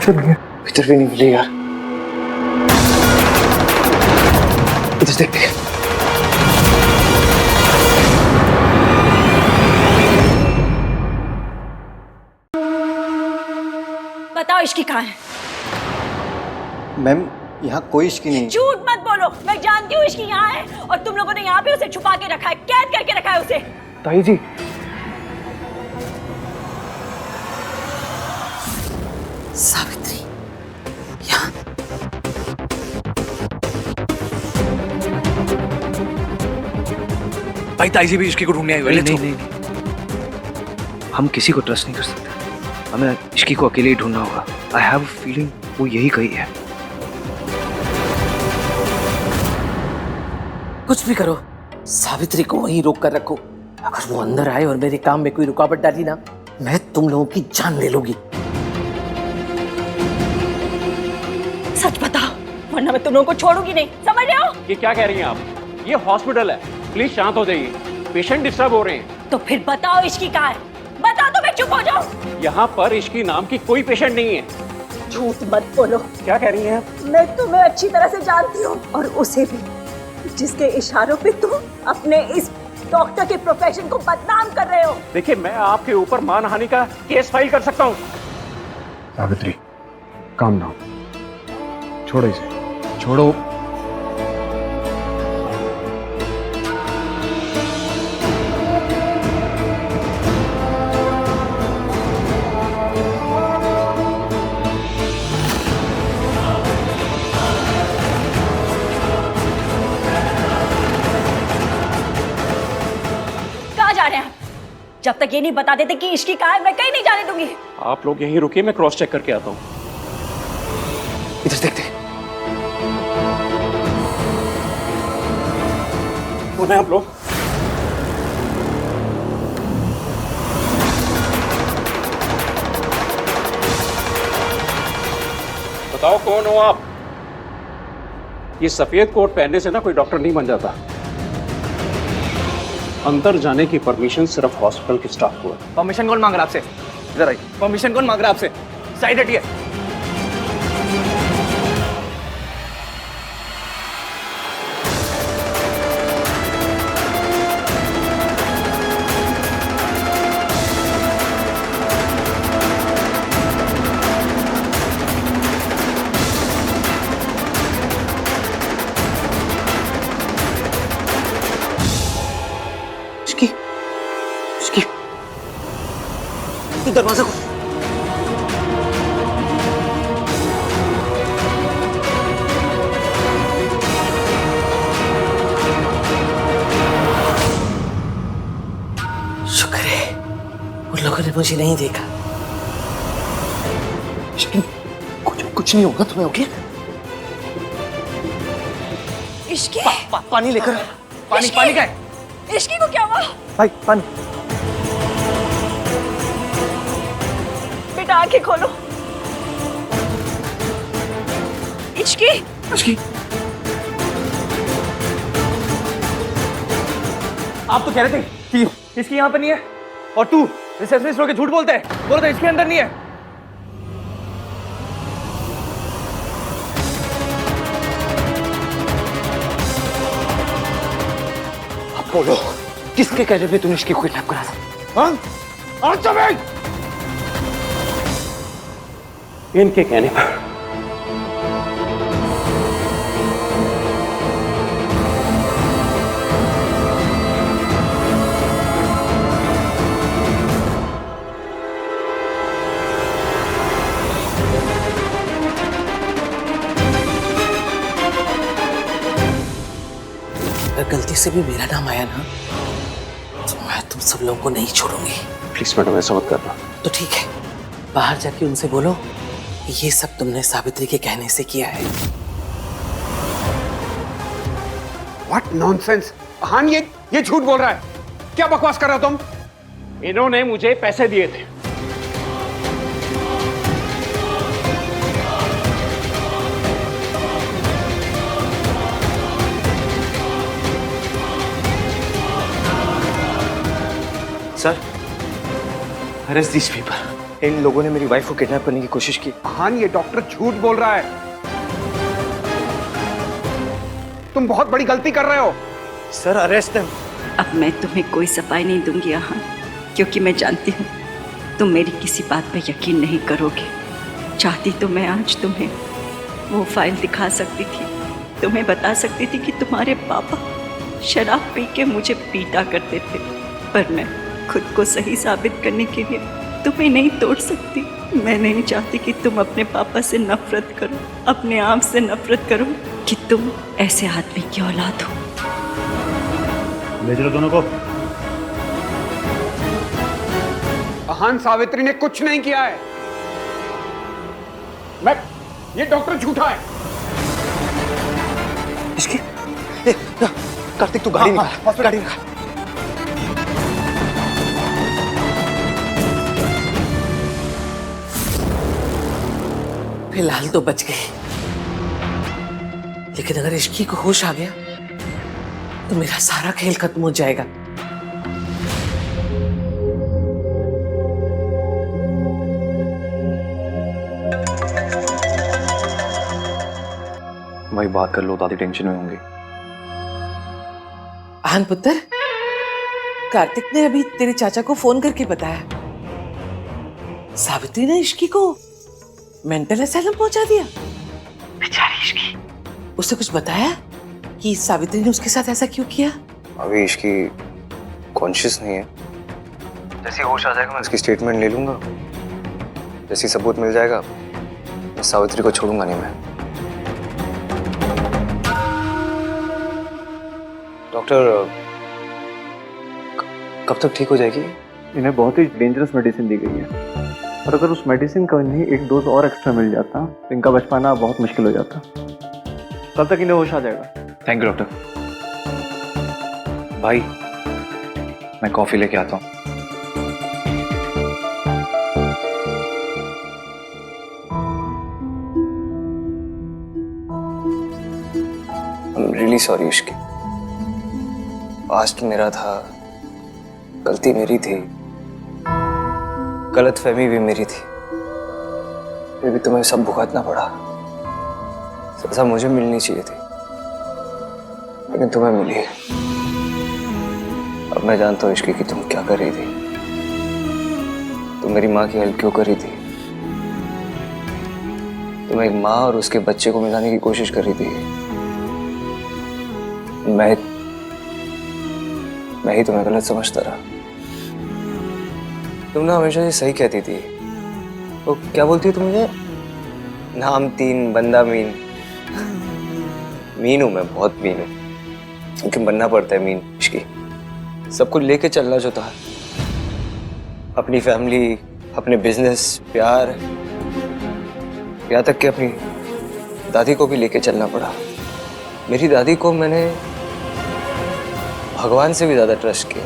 भीतर भी नहीं मिली यार। इधर देखते हैं। बताओ इश्की कहाँ है? मैम यहाँ कोई इश्की नहीं। झूठ मत बोलो, मैं जानती हूँ इश्की यहाँ है और तुम लोगों ने यहाँ पे उसे छुपा के रखा है, कैद करके रखा है उसे। ताई जी, सावित्री यहाँ। भाई ताई जी भी इश्की को ढूंढने आई हुई है। नहीं नहीं नहीं, हम किसी को ट्रस्ट नहीं कर सकते। हमें इश्की को अकेले ही ढूंढना होगा। आई हैव अ फीलिंग वो यही कही है। कुछ भी करो, सावित्री को वहीं रोक कर रखो। अगर वो अंदर आए और मेरे काम में कोई रुकावट डाली ना, मैं तुम लोगों की जान ले लूंगी। सच बताओ, वरना मैं तुम लोगों को छोड़ूंगी नहीं, समझ रहे हो? ये क्या कह रही हैं आप? ये हॉस्पिटल है, प्लीज शांत हो जाइए। पेशेंट डिस्टर्ब हो रहे हैं। तो फिर बताओ इश्की कहाँ है? बताओ तो मैं चुप हो जाऊं। यहाँ पर इश्की नाम की कोई पेशेंट नहीं है। झूठ मत बोलो। क्या कह रही हैं आप? मैं तुम्हें अच्छी तरह से जानती हूँ और उसे भी, जिसके इशारों पे तुम अपने इस डॉक्टर के प्रोफेशन को बदनाम कर रहे हो। देखिए, मैं आपके ऊपर मानहानि का केस फाइल कर सकता हूँ। सावित्री, काम डाउन, छोड़ो इसे, छोड़ो। कहाँ जा रहे हैं आप? जब तक ये नहीं बता देते कि इश्की कहाँ है, मैं कहीं नहीं जाने दूंगी। आप लोग यहीं रुकिए, मैं क्रॉस चेक करके आता हूँ। इधर देखते हैं। कौन है आप लोग? बताओ कौन हो आप? ये सफेद कोट पहनने से ना कोई डॉक्टर नहीं बन जाता। अंदर जाने की परमिशन सिर्फ हॉस्पिटल के स्टाफ को है। परमिशन कौन मांग रहा है आपसे? इधर आइए। परमिशन कौन मांग रहा है आपसे? साइड हटिए। दरवाजा को शुक्र है उन लोगों ने मुझे नहीं देखा। कुछ नहीं होगा तुम्हें, ओके? इश्की पानी लेकर। पानी का है। इश्की को क्या हुआ? भाई पानी। बेटा आंखें खोलो। इश्की, इश्की, आप तो कह रहे थे कि इसकी यहाँ पर नहीं है, और तू रिसेप्शनिस्ट होकर झूठ बोलता है। बोलो तो इसके अंदर नहीं है। अब बोलो, किसके कहने पे तूने इसकी किडनैप करा था? हाँ? इनके कहने पर। अगर गलती से भी मेरा नाम आया ना तो मैं तुम सब लोगों को नहीं छोड़ूंगी। प्लीज मैडम, ऐसा मत करना। तो ठीक है, बाहर जाके उनसे बोलो कि ये सब तुमने सावित्री के कहने से किया है। What nonsense! हान, ये झूठ बोल रहा है। क्या बकवास कर रहे हो तुम? इन्होंने मुझे पैसे दिए थे। Sir, arrest this people. इन लोगों ने मेरी वाइफ को किडनैप करने की कोशिश की। हान, ये डॉक्टर झूठ बोल रहा है। तुम बहुत बड़ी गलती कर रहे हो। Sir, arrest them. अब मैं तुम्हें कोई सफाई नहीं दूंगी यहाँ, क्योंकि मैं जानती हूँ तुम मेरी किसी बात पर यकीन नहीं करोगे। चाहती तो मैं आज तुम्हें वो फाइल दिखा सकती थी, तुम्हें बता सकती थी कि तुम्हारे पापा शराब पी के मुझे पीटा करते थे, पर मैं खुद को सही साबित करने के लिए तुम्हें नहीं तोड़ सकती। मैं नहीं चाहती कि तुम अपने पापा से नफरत करो, अपने आप से नफरत करो कि तुम ऐसे आदमी की औलाद हो। ले चलो दोनों को। अहान, सावित्री ने कुछ नहीं किया है। ये डॉक्टर झूठा है। इसकी कार्तिक, तू गाड़ी निकाल, गाड़ी निकाल। फिलहाल तो बच गई, लेकिन अगर इश्की को होश आ गया तो मेरा सारा खेल खत्म हो जाएगा। भाई बात कर लो, दादी टेंशन में होंगी। आन पुत्र, कार्तिक ने अभी तेरे चाचा को फोन करके बताया सावित्री ने इश्की को मेंटल असाइलम पहुंचा दिया। बेचारी इश्की। उससे कुछ बताया कि सावित्री ने उसके साथ ऐसा क्यों किया? अभी इसकी कॉन्शियस नहीं है। जैसे होश आ जाएगा मैं उसकी स्टेटमेंट ले लूंगा। जैसे सबूत मिल जाएगा मैं सावित्री को छोड़ूंगा नहीं। मैं डॉक्टर, कब तक ठीक हो जाएगी? इन्हें बहुत ही डेंजरस मेडिसिन दी गई है, और अगर उस मेडिसिन का इन्हें एक डोज और एक्स्ट्रा मिल जाता तो इनका बच पाना बहुत मुश्किल हो जाता। कल तक इन्हें होश आ जाएगा। Thank you doctor. भाई, मैं कॉफी लेके आता हूँ। I'm really sorry Ishki. Past मेरा था, गलती मेरी थी, गलतफहमी भी मेरी थी, फिर भी तुम्हें सब भुगतना पड़ा। सजा मुझे मिलनी चाहिए थी, लेकिन तुम्हें मिली। अब मैं जानता हूँ इश्की कि तुम क्या कर रही थी। तुम मेरी माँ की हेल्प क्यों कर रही थी? तुम एक माँ और उसके बच्चे को मिलाने की कोशिश कर रही थी। मैं ही तुम्हें गलत समझता रहा। तुम ना हमेशा ये सही कहती थी। तो क्या बोलती हो तुम मुझे? नाम 3, बंदा मीन। मीन हूं मैं, बहुत मीन हूं, लेकिन बनना पड़ता है मीन इश्की। सब कुछ लेके चलना जो था, अपनी फैमिली, अपने बिजनेस, प्यार, यहाँ तक कि अपनी दादी को भी लेके चलना पड़ा। मेरी दादी को मैंने भगवान से भी ज्यादा ट्रस्ट किया।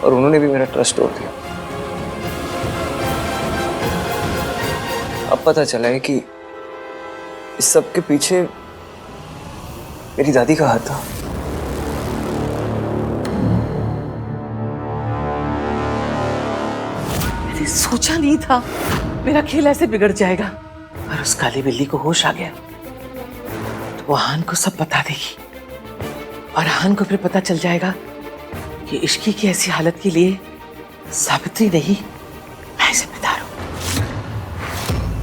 और उन्होंने भी मेरा ट्रस्ट तोड़ दिया। अब पता चला है कि इस सब के पीछे मेरी दादी का हाथ था। मैंने सोचा नहीं था मेरा खेल ऐसे बिगड़ जाएगा। और उस काली बिल्ली को होश आ गया तो वो हान को सब बता देगी, और हान को फिर पता चल जाएगा कि इश्की की ऐसी हालत के लिए सावित्री नहीं, मैं जिम्मेदार हूं।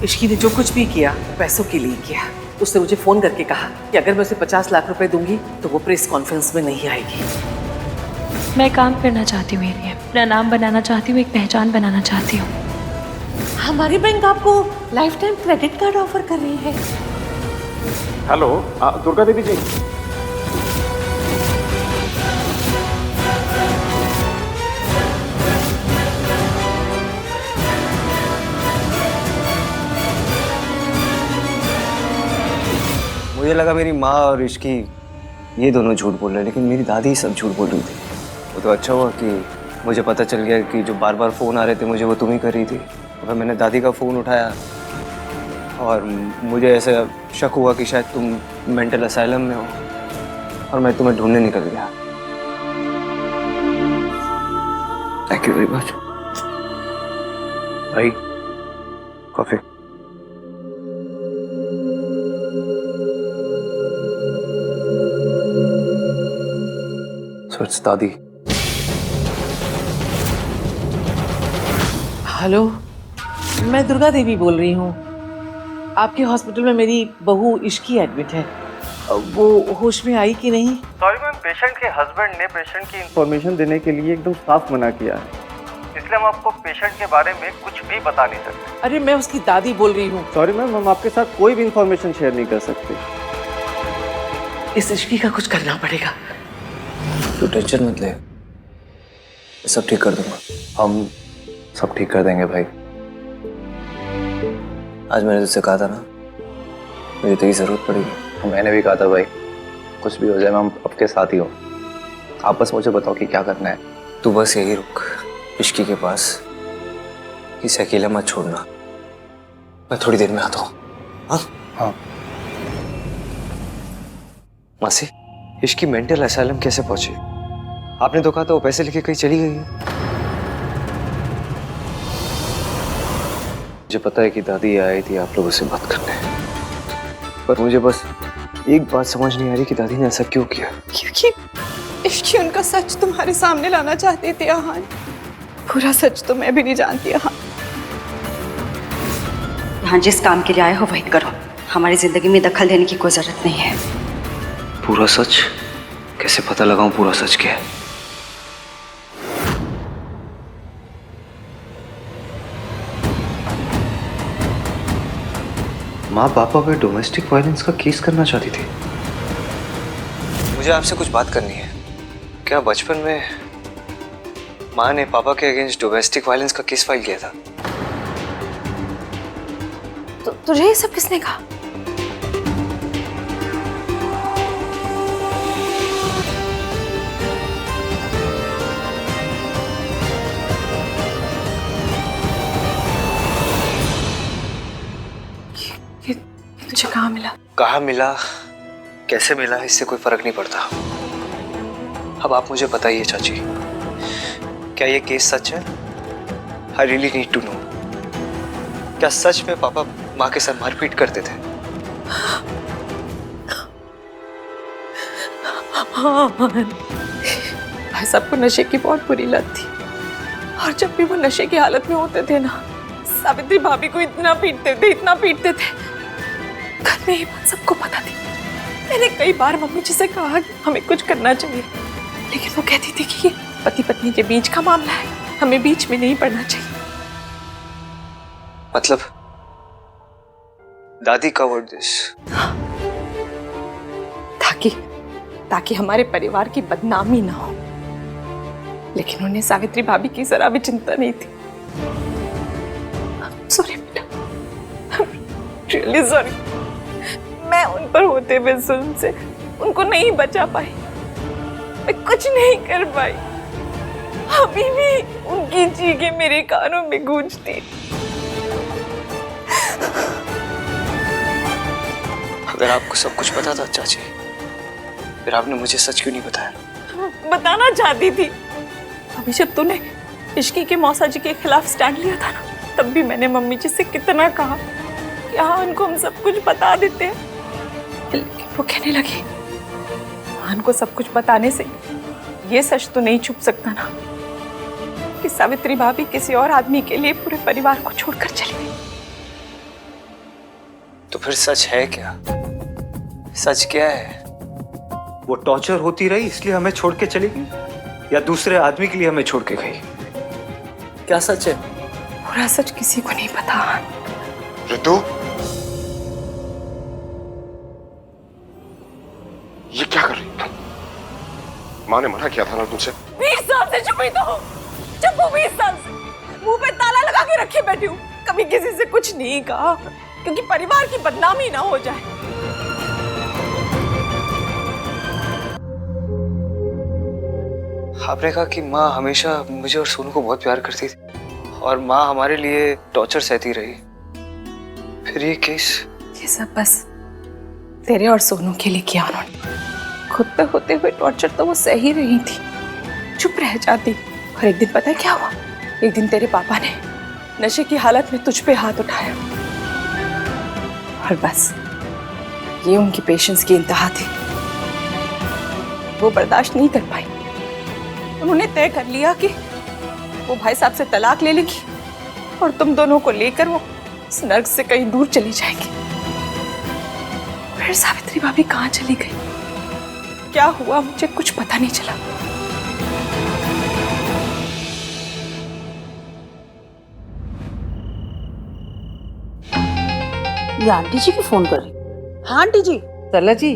इश्की ने जो कुछ भी किया पैसों के लिए किया। उसने मुझे फोन करके कहा कि अगर मैं उसे 50 लाख रुपए दूंगी तो वो प्रेस कॉन्फ्रेंस में नहीं आएगी। मैं काम करना चाहती हूँ एरिया, अपना नाम बनाना चाहती हूँ, एक पहचान बनाना चाहती हूँ। हमारी बैंक आपको life time credit card offer कर रही है। हेलो दुर्गा देवी जी। मुझे लगा मेरी माँ और इश्की ये दोनों झूठ बोल रहे हैं, लेकिन मेरी दादी सब झूठ बोल रही थी। वो तो अच्छा हुआ कि मुझे पता चल गया कि जो बार बार फ़ोन आ रहे थे मुझे वो तुम ही कर रही थी। फिर मैंने दादी का फ़ोन उठाया और मुझे ऐसा शक हुआ कि शायद तुम मेंटल असाइलम में हो, और मैं तुम्हें ढूंढने निकल गया। थैंक यू वेरी मच भाई। कॉफी। सो इट्स दादी। हेलो, मैं दुर्गा देवी बोल रही हूँ। आपके हॉस्पिटल में मेरी बहू इश्की एडमिट है। वो होश में आई कि नहीं? सॉरी मैम, पेशेंट के हस्बैंड ने पेशेंट की इंफॉर्मेशन देने के लिए एकदम साफ मना किया है, इसलिए हम आपको पेशेंट के बारे में कुछ भी बता नहीं सकते। अरे मैं उसकी दादी बोल रही हूँ। सॉरी मैम, हम आपके साथ कोई भी इंफॉर्मेशन शेयर नहीं कर सकते। इस इश्की का कुछ करना पड़ेगा। तू टेंशन मत ले, मैं सब ठीक कर दूंगा। हम सब ठीक कर देंगे भाई। आज मैंने तुझसे कहा था ना, मुझे तेरी जरूरत पड़ेगी। मैंने भी कहा था भाई, कुछ भी हो जाए मैं आपके साथ ही हूँ। आप बस मुझे बताओ कि क्या करना है। तू बस यही रुक इश्की के पास, इसे अकेला मत छोड़ना। मैं थोड़ी देर में आता हूँ। हाँ हाँ। मासी, इश्की मेंटल असाइलम कैसे पहुंची? आपने तो कहा था वो पैसे लेके कहीं चली गई है। मुझे पता है कि दादी आई थी आप लोगों से बात करने, पर मुझे बस एक बात समझ नहीं आ रही कि दादी ने ऐसा क्यों किया। क्योंकि इश्की उनका सच तुम्हारे सामने लाना चाहती थी आहान। पूरा सच तो मैं भी नहीं जानती आहान। यहाँ जिस काम के लिए आए हो वही करो, हमारी जिंदगी में दखल देने की कोई जरूरत नहीं है। पूरा सच कैसे पता लगाऊं? पूरा सच क्या है? माँ पापा पे डोमेस्टिक वायलेंस का केस करना चाहती थी। मुझे आपसे कुछ बात करनी है। क्या बचपन में माँ ने पापा के अगेंस्ट डोमेस्टिक वायलेंस का केस फाइल किया था? तो तुझे ये सब किसने कहा? तुझे कहाँ मिला? कहाँ मिला, कैसे मिला, इससे कोई फर्क नहीं पड़ता। अब आप मुझे बताइए चाची, क्या ये केस सच है? I really need to know. क्या सच में पापा माँ के साथ मारपीट करते थे? हाँ, भाई साहब को नशे की बहुत बुरी लत थी, और जब भी वो नशे की हालत में होते थे ना, सावित्री भाभी को इतना पीटते थे। घर में ये बात सबको पता थी। मैंने कई बार मम्मी जी से कहा कि हमें कुछ करना चाहिए, लेकिन वो कहती थी कि ये पति पत्नी के बीच का मामला है, हमें बीच में नहीं पड़ना चाहिए। मतलब दादी कवर्ड दिस? ताकि हमारे परिवार की बदनामी ना हो, लेकिन उन्हें सावित्री भाभी की जरा भी चिंता नहीं थी। सॉरी बेटा, रियली सॉरी। मैं उन पर होते हुए जुल्म से उनको नहीं बचा पाई, मैं कुछ नहीं कर पाई। अभी भी उनकी चीखें मेरे कानों में गूंजती। अगर आपको सब कुछ पता था चाची, फिर आपने मुझे सच क्यों नहीं बताया? बताना चाहती थी। अभी जब तूने इश्की के मौसा जी के खिलाफ स्टैंड लिया था ना, तब भी मैंने मम्मी जी से कितना कहा कि हाँ उनको हम सब कुछ बता देते हैं, लेकिन वो कहने लगी मान को सब कुछ बताने से ये सच तो नहीं छुप सकता ना कि सावित्री भाभी किसी और आदमी के लिए पूरे परिवार को छोड़कर चली गई। तो फिर सच है क्या? सच क्या है? वो टॉर्चर होती रही इसलिए हमें छोड़ के चली गई, या दूसरे आदमी के लिए हमें छोड़ के गई? क्या सच है? पूरा सच किसी को नहीं पता। ऋतु, ये क्या कर रही हो? माँ ने मना किया था ना तुमसे। 20 साल से चुप ही तो हूँ। चुप हूँ 20 साल से, मुंह पे ताला लगा के रखे बैठी हूँ। कभी किसी से कुछ नहीं कहा क्योंकि परिवार की बदनामी ना हो जाए। आपने कहा कि माँ हमेशा मुझे और सोनू को बहुत प्यार करती थी और माँ हमारे लिए टॉर्चर सहती रही। फिर ये केस? ये सब बस तेरे और सोनू के लिए किया उन्होंने। खुद पे होते हुए टॉर्चर तो वो सह ही रही थी, चुप रह जाती। और एक दिन पता है क्या हुआ? एक दिन तेरे पापा ने नशे की हालत में तुझ पे हाथ उठाया और बस ये उनकी पेशेंस की इंतहा थी। वो बर्दाश्त नहीं कर पाई। उन्होंने तय कर लिया कि वो भाई साहब से तलाक ले लेगी और तुम दोनों को लेकर वो इस नर्क से कहीं दूर चली जाएगी। फिर सावित्री भाभी कहाँ चली गई, क्या हुआ, मुझे कुछ पता नहीं चला। ये आंटी जी की फोन कर रही। हाँ आंटी जी। सरला जी,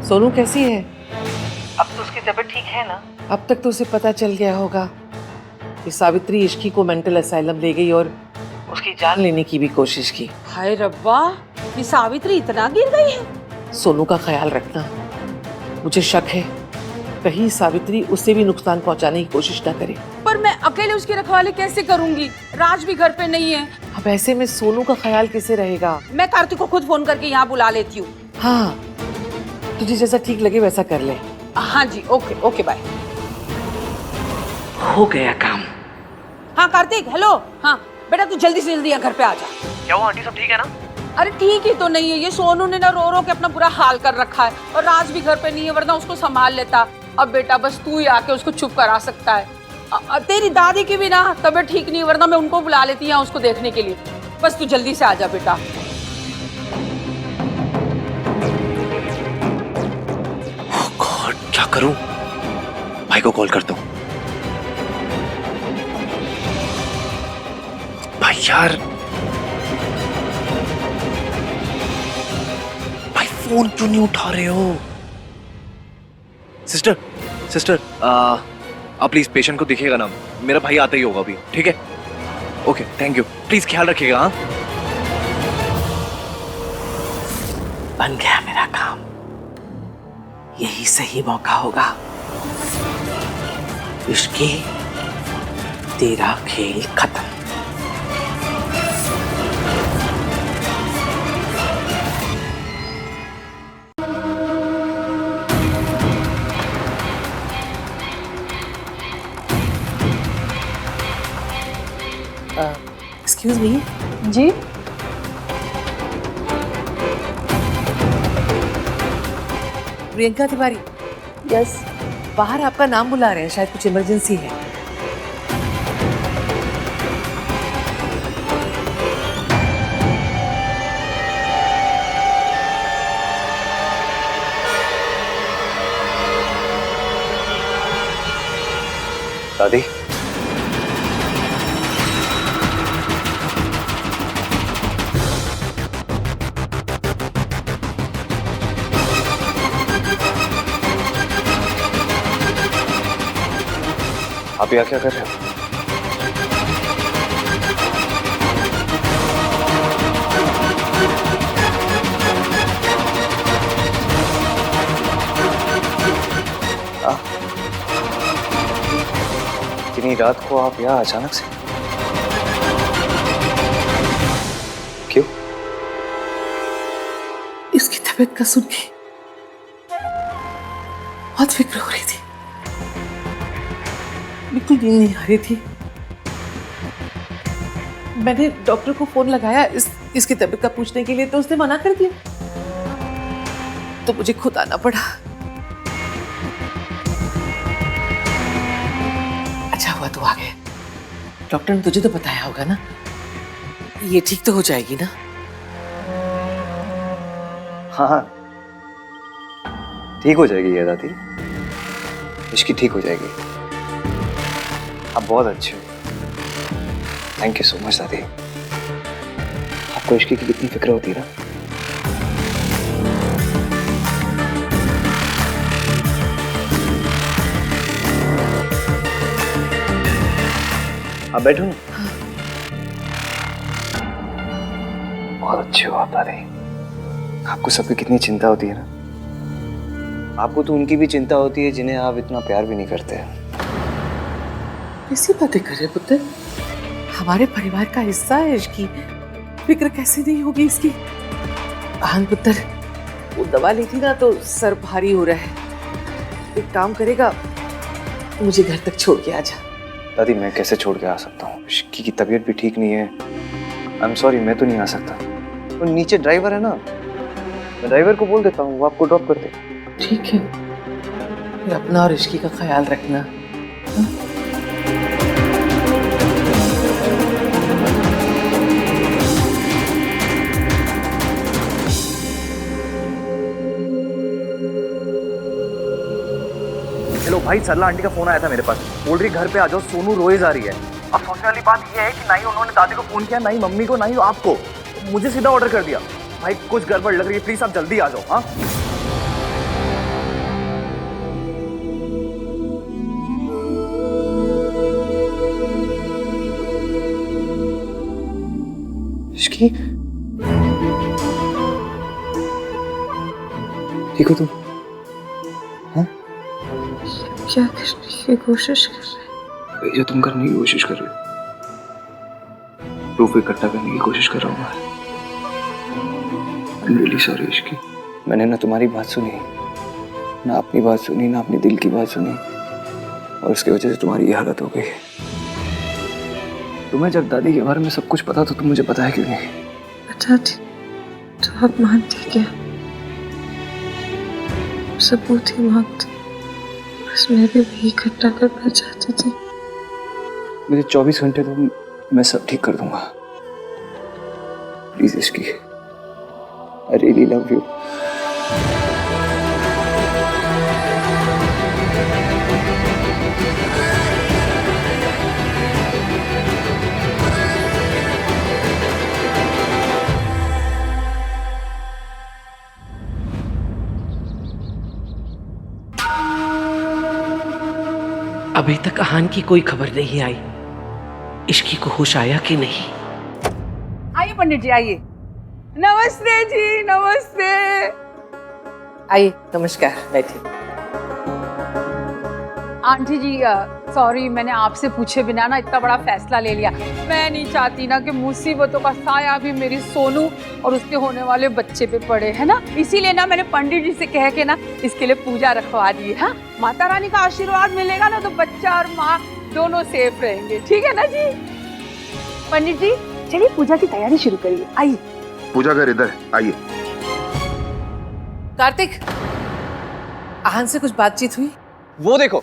सोनू कैसी है? अब तो उसकी तबीयत ठीक है ना? अब तक तो उसे पता चल गया होगा कि सावित्री इश्की को मेंटल असाइलम ले गई और उसकी जान लेने की भी कोशिश की। हाय रब्बा, ये सावित्री इतना गिर गई है। सोनू का ख्याल रखना, मुझे शक है कहीं सावित्री उससे भी नुकसान पहुंचाने की कोशिश ना करे। पर मैं अकेले उसकी रखवाली कैसे करूंगी? राज भी घर पे नहीं है। अब ऐसे में सोनू का ख्याल कैसे रहेगा? मैं कार्तिक को खुद फोन करके यहाँ बुला लेती हूँ। हाँ, तुझे जैसा ठीक लगे वैसा कर ले। हाँ जी, ओके ओके बाय। हो गया काम। हाँ कार्तिक, हेलो। हाँ बेटा तू जल्दी से जल्दी यहाँ घर पे आ जा। क्या हुआ आंटी, सब ठीक है ना? अरे ठीक ही तो नहीं है, ये सोनू ने ना रो रो के अपना बुरा हाल कर रखा है और राज भी घर पे नहीं है, वरना उसको संभाल लेता। अब बेटा बस तू ही आके उसको चुप करा सकता है। तेरी दादी की भी ना तबीयत ठीक नहीं, वरना मैं उनको बुला लेती हूँ उसको देखने के लिए। बस तू जल्दी से आ जा बेटा। गॉड, क्या करूं? भाई को कॉल करता हूं। भाई यार, भाई फोन क्यों नहीं उठा रहे हो? सिस्टर, सिस्टर, आप प्लीज पेशेंट को दिखेगा ना, मेरा भाई आता ही होगा अभी, ठीक है? ओके, थैंक यू, प्लीज ख्याल रखिएगा। हाँ, बन गया मेरा काम। यही सही मौका होगा। इश्की, तेरा खेल खत्म। Excuse me. जी प्रियंका तिवारी। यस। बाहर आपका नाम बुला रहे हैं, शायद कुछ इमरजेंसी है। दादी, आप यहाँ क्या कर रहे हो? रात को आप यहाँ अचानक से क्यों? इसकी तबीयत का सुन के बहुत फिक्र हो रही थी, बिल्कुल नींद नहीं आ रही थी। मैंने डॉक्टर को फोन लगाया इसकी तबीयत का पूछने के लिए, तो उसने मना कर दिया, तो मुझे खुद आना पड़ा। अच्छा हुआ तू आ गया। डॉक्टर ने तुझे तो बताया होगा ना, ये ठीक तो हो जाएगी ना? हाँ, ठीक हो जाएगी ये दादी, इश्की ठीक हो जाएगी। आप बहुत अच्छे हो, थैंक यू सो मच दादी। आपको इश्की की कितनी फिक्र होती है ना। आप बैठो ना। बहुत अच्छे हो आप दादी। आपको सबकी कितनी चिंता होती है ना। आपको तो उनकी भी चिंता होती है जिन्हें आप इतना प्यार भी नहीं करते। कैसी बातें कर रहे पुत्र? हमारे परिवार का हिस्सा है इसकी, फिक्र कैसे नहीं होगी इसकी? आन पुत्र, वो दवा ली थी ना तो सर भारी हो रहा है। एक काम करेगा, मुझे घर तक छोड़ के आ जा। दादी मैं कैसे छोड़ के आ सकता हूँ? इश्की की तबीयत भी ठीक नहीं है। आई एम सॉरी, मैं तो नहीं आ सकता। तो नीचे ड्राइवर है ना, मैं ड्राइवर को बोल देता हूँ, वो आपको ड्रॉप कर दे। ठीक है, फिर अपना और इश्की का ख्याल रखना। हेलो भाई, सरला आंटी का फोन आया था मेरे पास, बोल रही घर पे आ जाओ, सोनू रोए जा रही है। अब सोचने वाली बात यह है कि ना ही उन्होंने दादी को फोन किया, ना ही मम्मी को, ना ही आपको, मुझे सीधा ऑर्डर कर दिया। भाई कुछ गड़बड़ लग रही है, प्लीज आप जल्दी आ जाओ। हाँ इश्की, ठीक हो तुम? हाँ? क्या करने की कोशिश कर रहे वही जो तुम करने की कोशिश कर रहे हो, प्रूफ इकट्ठा करने की कोशिश कर रहा हूँ मैं। I'm really sorry Ishki. मैंने ना तुम्हारी बात सुनी, ना अपनी बात सुनी, ना अपने दिल की बात सुनी, और उसकी वजह से तुम्हारी ये हालत हो गई। तुम्हें जब दादी के बारे में सब कुछ पता तो तुम मुझे बताया क्यों नहीं? बताती तो आप मानते क्या? सबूत ही मांगते, बस मैं भी वही इकट्ठा करना चाहती थी। मुझे 24 घंटे दो, मैं सब ठीक कर दूंगा। Please Ishki, I really love you. अभी तक आहान की कोई खबर नहीं आई, इश्की को होश आया कि नहीं? आइए पंडित जी, आइए। नमस्ते जी, नमस्ते। आइए, नमस्कार, बैठिए। आंटी जी सॉरी, मैंने आपसे पूछे बिना ना इतना बड़ा फैसला ले लिया। मैं नहीं चाहती ना कि मुसीबतों का साया भी मेरी सोनू और उसके होने वाले बच्चे पे पड़े, है ना। इसीलिए ना मैंने पंडित जी से कह के ना इसके लिए पूजा रखवा दी है। हाँ, माता रानी का आशीर्वाद मिलेगा ना तो बच्चा और माँ दोनों सेफ रहेंगे, ठीक है ना जी। पंडित जी चलिए पूजा की तैयारी शुरू करिए, आइए। पूजा घर इधर, आइए। कार्तिक, आहान से कुछ बातचीत हुई? वो देखो,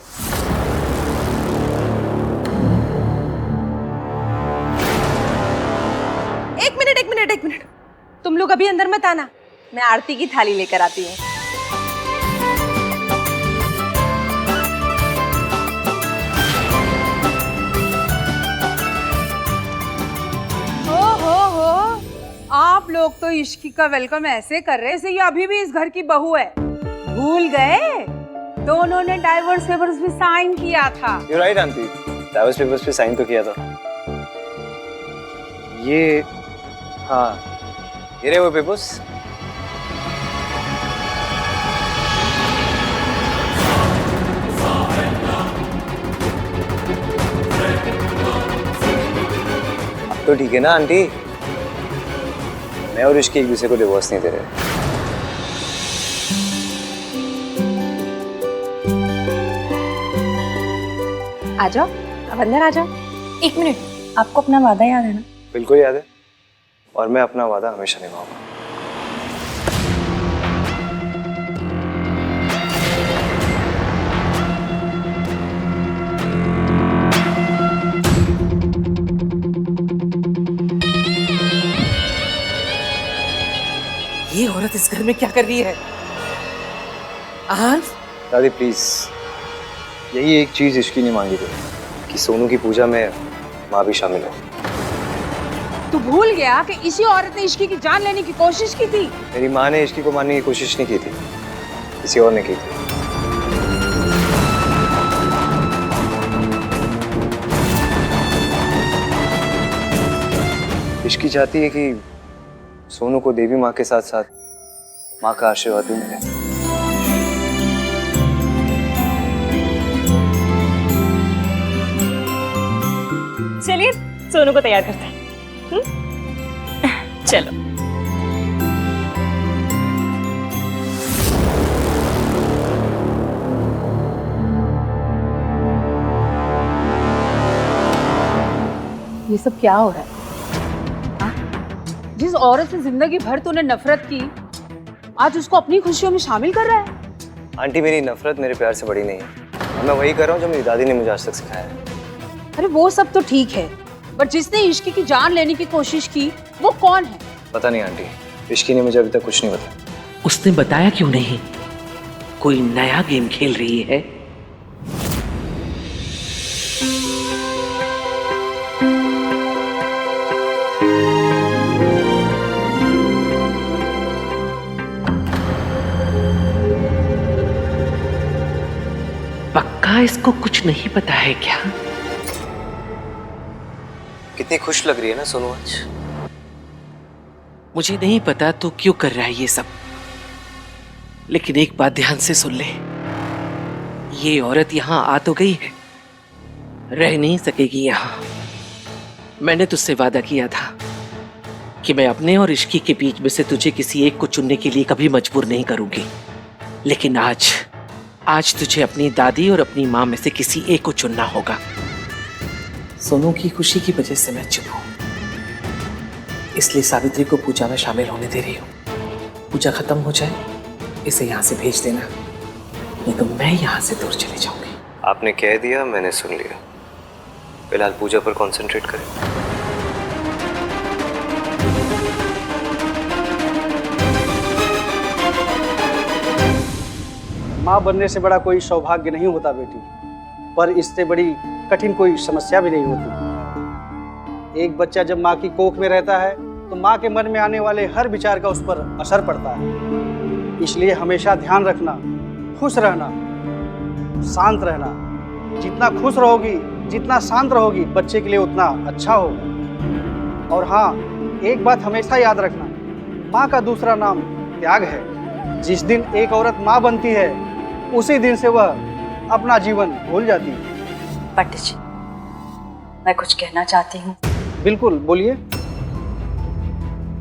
एक मिनट, तुम लोग अभी अंदर मत आना, मैं आरती की थाली लेकर आती हूँ। हो, आप लोग तो इश्की का वेलकम ऐसे कर रहे हैं ये अभी भी इस घर की बहू है। भूल गए? दोनों ने डाइवोर्स पेपर्स भी साइन किया था। You're right, aunty, divorce papers पे साइन तो किया था। ये हाँ, ये रहे वो पेपर्स। तो ठीक है ना आंटी, मैं और इश्की एक दूसरे को डिवोर्स नहीं दे रहे। आ जाओ, अब अंदर आ जाओ। एक मिनट, आपको अपना वादा याद है ना? बिल्कुल याद है, और मैं अपना वादा हमेशा निभाऊंगा। ये औरत इस घर में क्या कर रही है? आहान? दादी प्लीज, यही एक चीज इश्की ने मांगी थी कि सोनू की पूजा में माँ भी शामिल हो। तू भूल गया कि इसी औरत ने इश्की की जान लेने की कोशिश की थी। मेरी माँ ने इश्की को मारने की कोशिश नहीं की थी, किसी और ने की थी। इश्की चाहती है कि सोनू को देवी माँ के साथ साथ माँ का आशीर्वाद भी मिले। चलिए सोनू को तैयार करते हैं। चलो। ये सब क्या हो रहा है? जिस औरत से जिंदगी भर तूने नफरत की, आज उसको अपनी खुशियों में शामिल कर रहा है। आंटी मेरी नफरत मेरे प्यार से बड़ी नहीं है, और मैं वही कर रहा हूँ जो मेरी दादी ने मुझे आज तक सिखाया है। अरे वो सब तो ठीक है, पर जिसने इश्की की जान लेने की कोशिश की वो कौन है? पता नहीं आंटी, इश्की ने मुझे अभी तक कुछ नहीं बताया। उसने बताया क्यों नहीं? कोई नया गेम खेल रही है? पक्का इसको कुछ नहीं पता है क्या? कितनी खुश लग रही है ना सोनू आज। मुझे नहीं पता तू क्यों कर रहा है ये सब, लेकिन एक बात ध्यान से सुन ले। ये औरत यहां आ तो गई है, रह नहीं सकेगी यहां। मैंने तुझसे वादा किया था कि मैं अपने और इश्की के बीच में से तुझे किसी एक को चुनने के लिए कभी मजबूर नहीं करूंगी, लेकिन आज तुझे अपनी दादी और अपनी माँ में से किसी एक को चुनना होगा। सोनू की खुशी की वजह से मैं चुप हूं, इसलिए सावित्री को पूजा में शामिल होने दे रही हूँ। पूजा खत्म हो जाए इसे यहाँ से भेज देना, नहीं तो मैं यहाँ से दूर चली जाऊंगी। आपने कह दिया, मैंने सुन लिया। फिलहाल पूजा पर कंसंट्रेट करें। माँ बनने से बड़ा कोई सौभाग्य नहीं होता बेटी, पर इससे बड़ी कठिन कोई समस्या भी नहीं होती। एक बच्चा जब माँ की कोख में रहता है तो माँ के मन में आने वाले हर विचार का उस पर असर पड़ता है। इसलिए हमेशा ध्यान रखना, खुश रहना, शांत रहना। जितना खुश रहोगी, जितना शांत रहोगी, बच्चे के लिए उतना अच्छा होगा। और हाँ, एक बात हमेशा याद रखना, माँ का दूसरा नाम त्याग है। जिस दिन एक औरत माँ बनती है, उसी दिन से वह अपना जीवन भूल जाती है। पंडित जी, मैं कुछ कहना चाहती हूँ। बिल्कुल, बोलिए।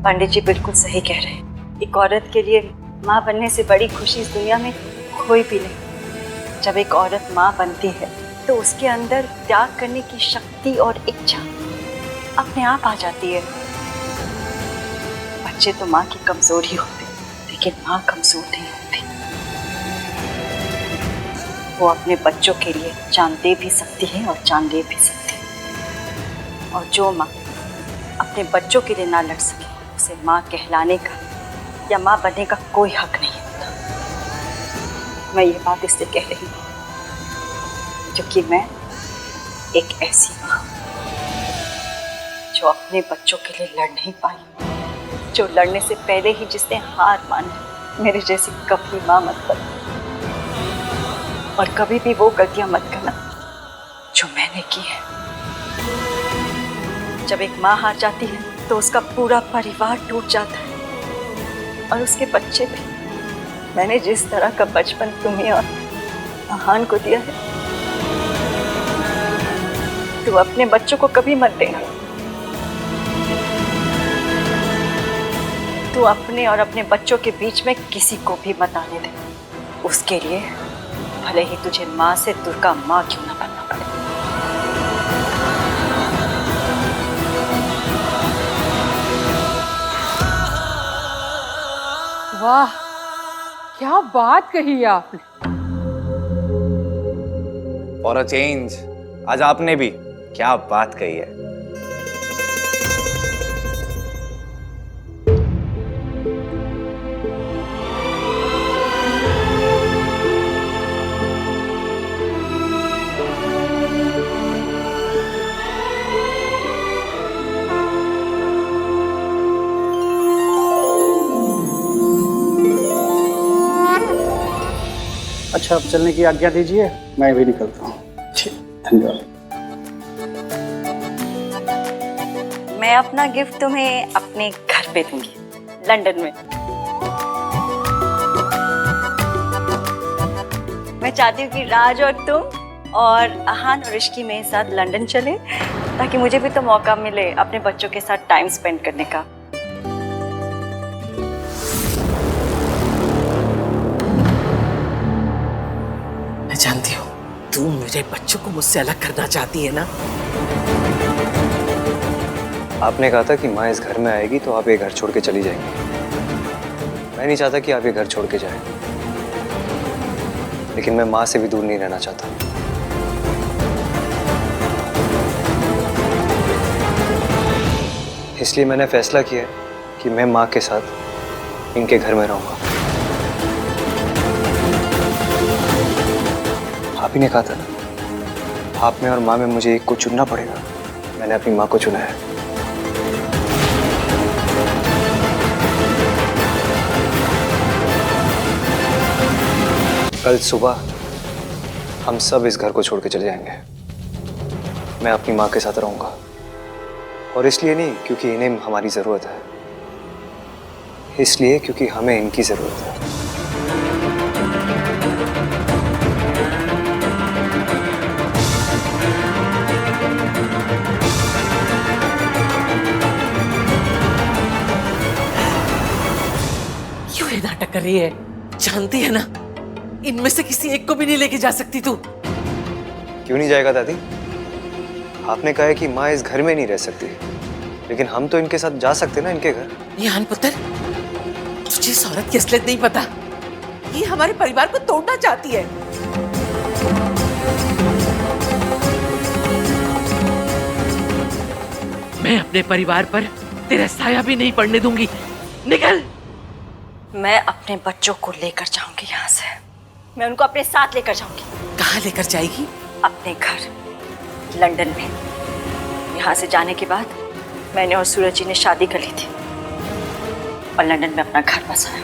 पंडित जी बिल्कुल सही कह रहे हैं। एक औरत के लिए माँ बनने से बड़ी खुशी इस दुनिया में कोई भी नहीं। जब एक औरत माँ बनती है तो उसके अंदर त्याग करने की शक्ति और इच्छा अपने आप आ जाती है। बच्चे तो माँ की कमजोरी होते, लेकिन माँ कमजोर नहीं होती। वो अपने बच्चों के लिए जान दे भी सकती है और जान ले भी सकती है। और जो माँ अपने बच्चों के लिए ना लड़ सके, उसे माँ कहलाने का या माँ बनने का कोई हक नहीं होता। मैं ये बात इसलिए कह रही हूँ क्योंकि मैं एक ऐसी माँ जो अपने बच्चों के लिए लड़ नहीं पाई, जो लड़ने से पहले ही जिसने हार मानी। मेरे जैसी कभी माँ मत बनो, और कभी भी वो गलतियां मत करना जो मैंने की है। जब एक माँ हार जाती है तो उसका पूरा परिवार टूट जाता है, और उसके बच्चे भी। मैंने जिस तरह का बचपन तुम्हें और आहान को दिया है, तू अपने बच्चों को कभी मत देना। तू अपने और अपने बच्चों के बीच में किसी को भी मत आने दे। उसके लिए भले ही तुझे माँ से दुर्गा माँ क्यों ना बनना पड़े। वाह, क्या बात कही आपने। फॉर अ चेंज आज आपने भी क्या बात कही है। अच्छा, अब चलने की आज्ञा दीजिए, मैं भी निकलता हूँ। ठीक, धन्यवाद। मैं अपना गिफ्ट तुम्हें अपने घर पे दूंगी, लंदन में। मैं चाहती हूँ कि राज और तुम और आहान और ऋषि मेरे साथ लंदन चले, ताकि मुझे भी तो मौका मिले अपने बच्चों के साथ टाइम स्पेंड करने का। मैं जानती हूँ तू मेरे बच्चों को मुझसे अलग करना चाहती है ना। आपने कहा था कि माँ इस घर में आएगी तो आप ये घर छोड़ के चली जाएंगी। मैं नहीं चाहता कि आप ये घर छोड़ के जाएं, लेकिन मैं माँ से भी दूर नहीं रहना चाहता। इसलिए मैंने फैसला किया कि मैं माँ के साथ इनके घर में रहूंगा। आप ही ने कहा था ना, आप में और माँ में मुझे एक को चुनना पड़ेगा। मैंने अपनी माँ को चुना है। कल सुबह हम सब इस घर को छोड़ के चले जाएंगे। मैं अपनी माँ के साथ रहूंगा, और इसलिए नहीं क्योंकि इन्हें हमारी जरूरत है, इसलिए क्योंकि हमें इनकी जरूरत है। क्यों ये नाटक कर रही है? जानती है ना इनमें से किसी एक को भी नहीं लेके जा सकती तू। क्यों नहीं जाएगा दादी? आपने कहा है कि माँ इस घर में नहीं रह सकती, लेकिन हम तो इनके साथ जा सकते ना इनके घर। यान पुत्र, तुझे इस औरत की असलियत नहीं पता। ये हमारे परिवार को तोड़ना चाहती है। मैं अपने परिवार पर तेरा साया भी नहीं पड़ने दूंगी। निकल। मैं अपने बच्चों को लेकर जाऊंगी यहाँ से। मैं उनको अपने साथ लेकर जाऊंगी। कहाँ लेकर जाएगी? अपने घर लंदन में। यहाँ से जाने के बाद मैंने और सूरज जी ने शादी कर ली थी और लंदन में अपना घर बसाया।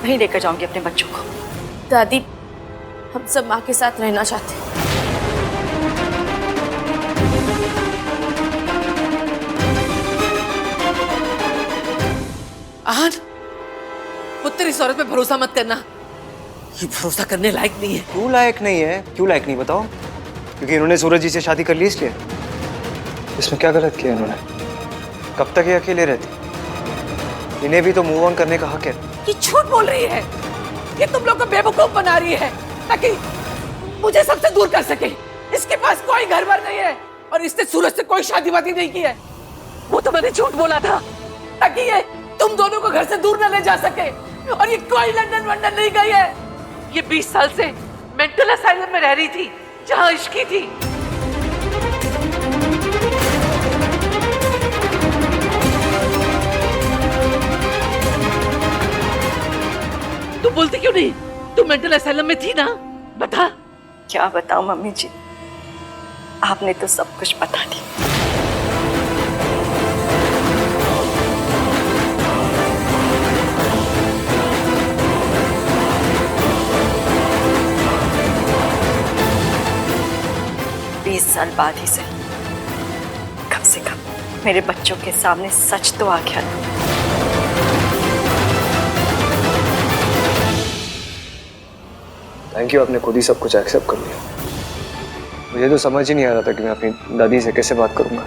वहीं लेकर जाऊंगी अपने बच्चों को। दादी, हम सब माँ के साथ रहना चाहते हैं। आहान, पुत्र इस औरत पे भरोसा मत करना। ये भरोसा करने लायक नहीं है। क्यों लायक नहीं है? क्यों लायक नहीं बताओ? क्योंकि इन्होंने सूरज जी से शादी कर ली इसलिए? इसमें क्या गलत किया इन्होंने? कब तक ये अकेले रहती? इन्हें भी तो मूव ऑन करने का हक है। ये झूठ बोल रही है। ये तुम लोग को बेवकूफ बना रही है ताकि मुझे सबसे दूर कर सके। इसके पास कोई घर बार नहीं है और इसने सूरज से कोई शादी वादी नहीं की है। वो तो मैंने झूठ बोला था ताकि ये तुम दोनों को घर से दूर न ले जा सके। और ये कोई लंदन वंदन नहीं गई है। ये 20 साल से मेंटल असाइलम में रह रही थी जहां इश्की थी। तू बोलती क्यों नहीं? तू मेंटल असाइलम में थी ना? बता। क्या बताऊं मम्मी जी, आपने तो सब कुछ बता दिया। साल बाद ही से कम से कम मेरे बच्चों के सामने सच तो आ गया ना। थैंक यू, आपने खुद ही सब कुछ एक्सेप्ट कर लिया। मुझे तो समझ ही नहीं आ रहा था कि मैं अपनी दादी से कैसे बात करूंगा,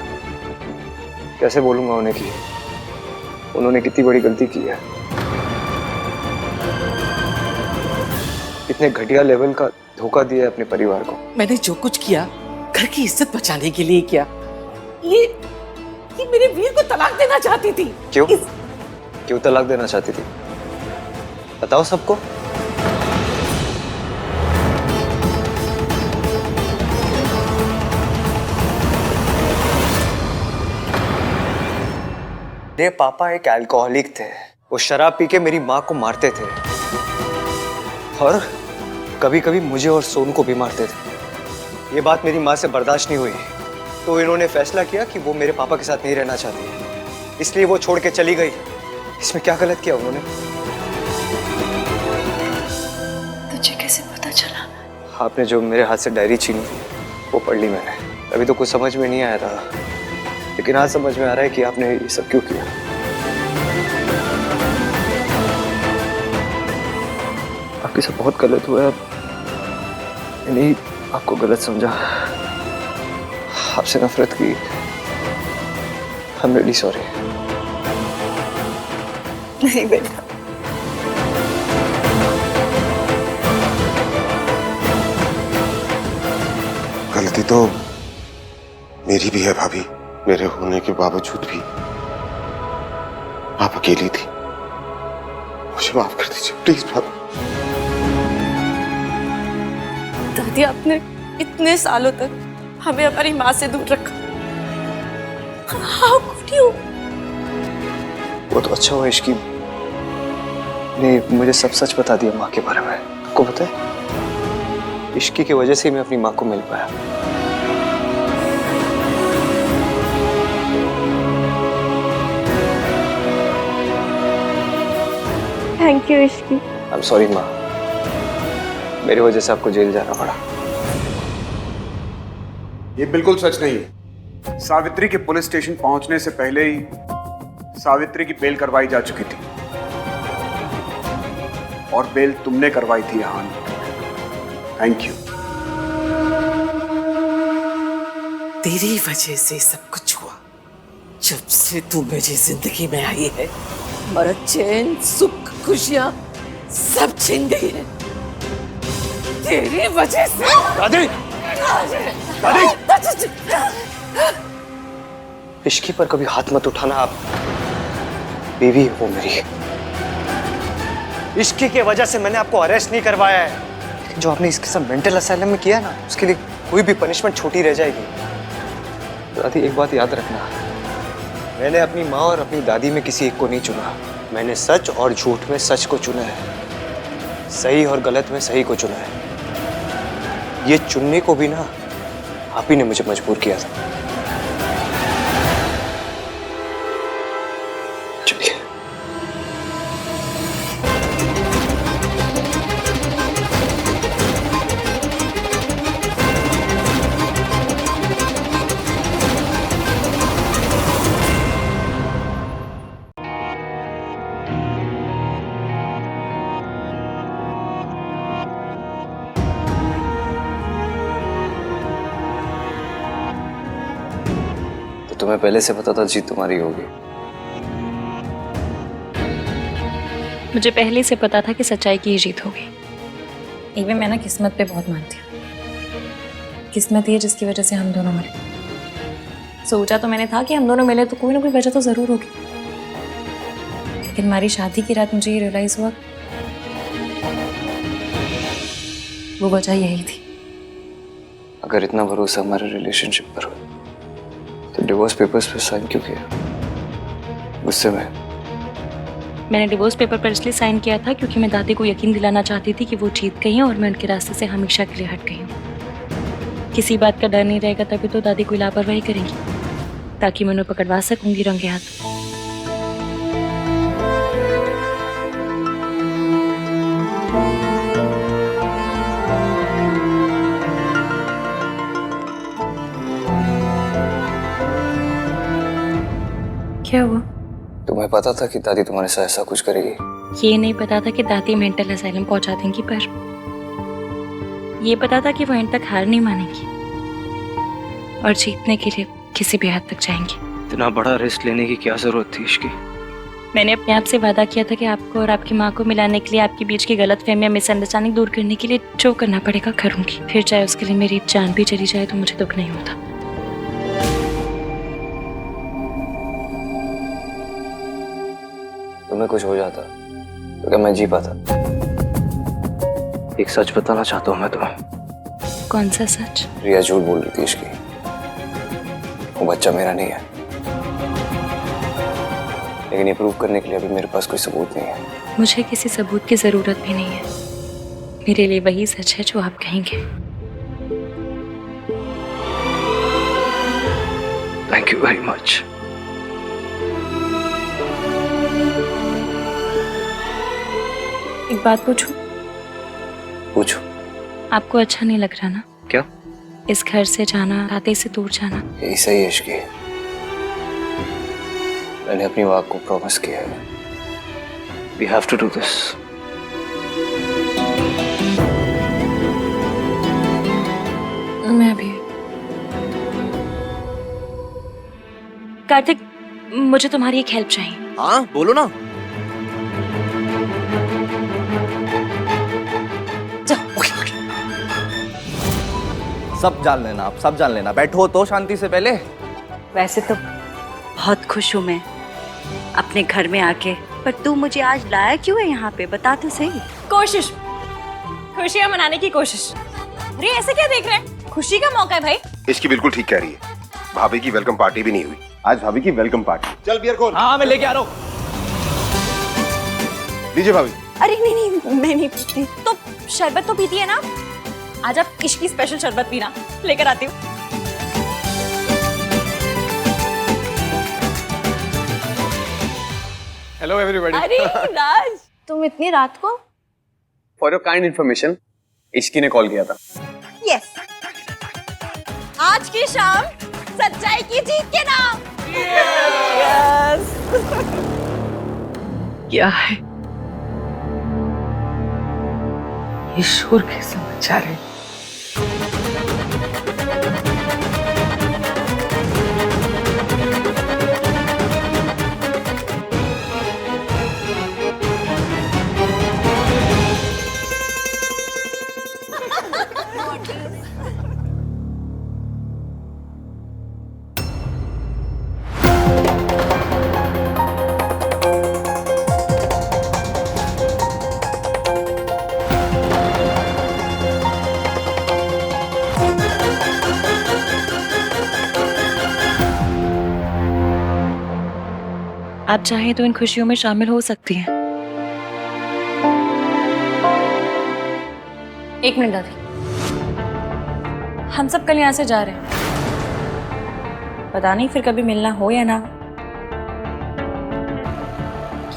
कैसे बोलूंगा उन्हें कि उन्होंने कितनी बड़ी गलती की है, कितने घटिया लेवल का धोखा दिया है अपने परिवार को। मैंने जो कुछ किया घर की इज्जत बचाने के लिए किया। ये मेरे वीर को तलाक देना चाहती थी। क्यों क्यों तलाक देना चाहती थी, बताओ सबको। मेरे पापा एक अल्कोहलिक थे, वो शराब पी के मेरी माँ को मारते थे और कभी कभी मुझे और सोनू को भी मारते थे। ये बात मेरी माँ से बर्दाश्त नहीं हुई, तो इन्होंने फैसला किया कि वो मेरे पापा के साथ नहीं रहना चाहती, इसलिए वो छोड़ के चली गई। इसमें क्या गलत किया उन्होंने? तुझे कैसे पता चला? आपने जो मेरे हाथ से डायरी छीनी वो पढ़ ली मैंने। अभी तो कुछ समझ में नहीं आया था, लेकिन आज समझ में आ रहा है कि आपने ये सब क्यों किया। आपके साथ बहुत गलत हुआ है, मैंने आपको गलत समझा, आपसे नफरत की। I am really sorry. नहीं बेटा, गलती तो मेरी भी है भाभी, मेरे होने के बावजूद भी आप अकेली थी। मुझे माफ कर दीजिए प्लीज भाभी। दादी, आपने इतने सालों तक हमें हमारी माँ से दूर रखा। How could you? वो तो अच्छा हुआ इश्की ने मुझे सब सच बता दिया माँ के बारे में। आपको पता है, इश्की की वजह से मैं अपनी माँ को मिल पाया। Thank you Ishki. I am sorry माँ, मेरी वजह से आपको जेल जाना पड़ा। ये बिल्कुल सच नहीं है। सावित्री के पुलिस स्टेशन पहुंचने से पहले ही सावित्री की बेल करवाई जा चुकी थी और बेल तुमने करवाई थी यहाँ। Thank you. तेरी वजह से सब कुछ हुआ। जब से तू मेरी जिंदगी में आई है, हमारा चैन, सुख, खुशियां सब छिन गई है तेरी वजह से। दादी, इश्की पर कभी हाथ मत उठाना, आप बीवी है वो मेरी। इश्की की वजह से मैंने आपको अरेस्ट नहीं करवाया है, लेकिन जो आपने इसके साथ मेंटल असाइलम में किया ना, उसके लिए कोई भी पनिशमेंट छोटी रह जाएगी। दादी, एक बात याद रखना, मैंने अपनी माँ और अपनी दादी में किसी एक को नहीं चुना। मैंने सच और झूठ में सच को चुना है, सही और गलत में सही को चुना है। ये चुनने को भी ना आप ही ने मुझे मजबूर किया था। चलिए। तुम्हें पहले से पता था जीत तुम्हारी होगी? मुझे पहले से पता था कि सच्चाई की ही जीत होगी। इवन मैं ना किस्मत पे बहुत मानती हूँ। किस्मत ये जिसकी वजह से हम दोनों मिले। सोचा तो मैंने था कि हम दोनों मिले तो कोई ना कोई वजह तो जरूर होगी, लेकिन हमारी शादी की रात मुझे ये रियलाइज हुआ वो वजह यही थी। अगर इतना भरोसा हमारे रिलेशनशिप पर हो तो डिवोर्स पेपर्स पे साइन क्यों किया? गुस्से में? मैंने डिवोर्स पेपर पर इसलिए साइन किया था क्योंकि मैं दादी को यकीन दिलाना चाहती थी कि वो जीत गई हैं और मैं उनके रास्ते से हमेशा के लिए हट गई हूँ। किसी बात का डर नहीं रहेगा तभी तो दादी कोई लापरवाही करेंगी, ताकि मैं उन्हें पकड़वा सकूंगी रंगे हाथ। क्या हुआ? तुम्हें पता था कि दादी तुम्हारे साथ ऐसा कुछ करेगी? ये नहीं पता था कि दादी मेंटल असाइलम पहुंचा देंगी, पर ये पता था कि वो एंड तक हार नहीं मानेंगी और जीतने के लिए किसी भी हद तक जाएंगी। इतना बड़ा रिस्क लेने की क्या जरूरत थी इश्की? मैंने अपने आप से वादा किया था कि आपको और आपकी माँ को मिलाने के लिए, आपके बीच की गलतफहमियां, मिसअंडरस्टैंडिंग दूर करने के लिए जो करना पड़ेगा करूंगी। फिर चाहे उसके लिए मेरी जान भी चली जाए तो मुझे दुख नहीं होता। तुम्हें कुछ हो जाता तो क्या मैं जी पाता? एक सच बताना चाहता हूँ मैं तुम्हें। कौन सा सच? रिया झूठ बोल रही थी इसकी। वो बच्चा मेरा नहीं है, लेकिन ये प्रूव करने के लिए अभी मेरे पास कोई सबूत नहीं है। मुझे किसी सबूत की जरूरत भी नहीं है। मेरे लिए वही सच है जो आप कहेंगे। Thank you very much. एक बात पूछूं? पूछो। आपको अच्छा नहीं लग रहा ना? क्या? इस घर से जाना, राते से दूर जाना। यही सही है इश्की। मैंने अपनी वाक को प्रॉमिस किया है। We have to do this. मैं भी। कार्तिक, मुझे तुम्हारी एक हेल्प चाहिए। हाँ बोलो ना। सब जान लेना, आप सब जान लेना। बैठो तो शांति से पहले। वैसे तो बहुत खुश हूँ मैं अपने घर में आके, पर तू मुझे आज लाया क्यों है यहाँ पे, बता तो सही। कोशिश, खुशियाँ मनाने की कोशिश। अरे ऐसे क्या देख रहे हैं? खुशी का मौका है भाई। इसकी बिल्कुल ठीक कह रही है। भाभी की वेलकम पार्टी भी नहीं हुई। आज भाभी की वेलकम पार्टी। चल बियर खोल। हाँ मैं लेके आ रहा हूँ। लीजिए भाभी। अरे नहीं, मैं नहीं पीती। तो शरबत तो पीती है ना? आज आप इश्की स्पेशल शरबत पीना, लेकर आती हूँ। Hello everybody. अरे राज, तुम इतनी रात को? For your kind information, Ishki ने कॉल किया था। यस, आज की शाम सच्चाई की जीत के नाम। यस। क्या है ये शोर के समाचार है? आप चाहें तो इन खुशियों में शामिल हो सकती हैं। एक मिनट दादी, हम सब कल यहाँ से जा रहे हैं। पता नहीं फिर कभी मिलना हो या ना।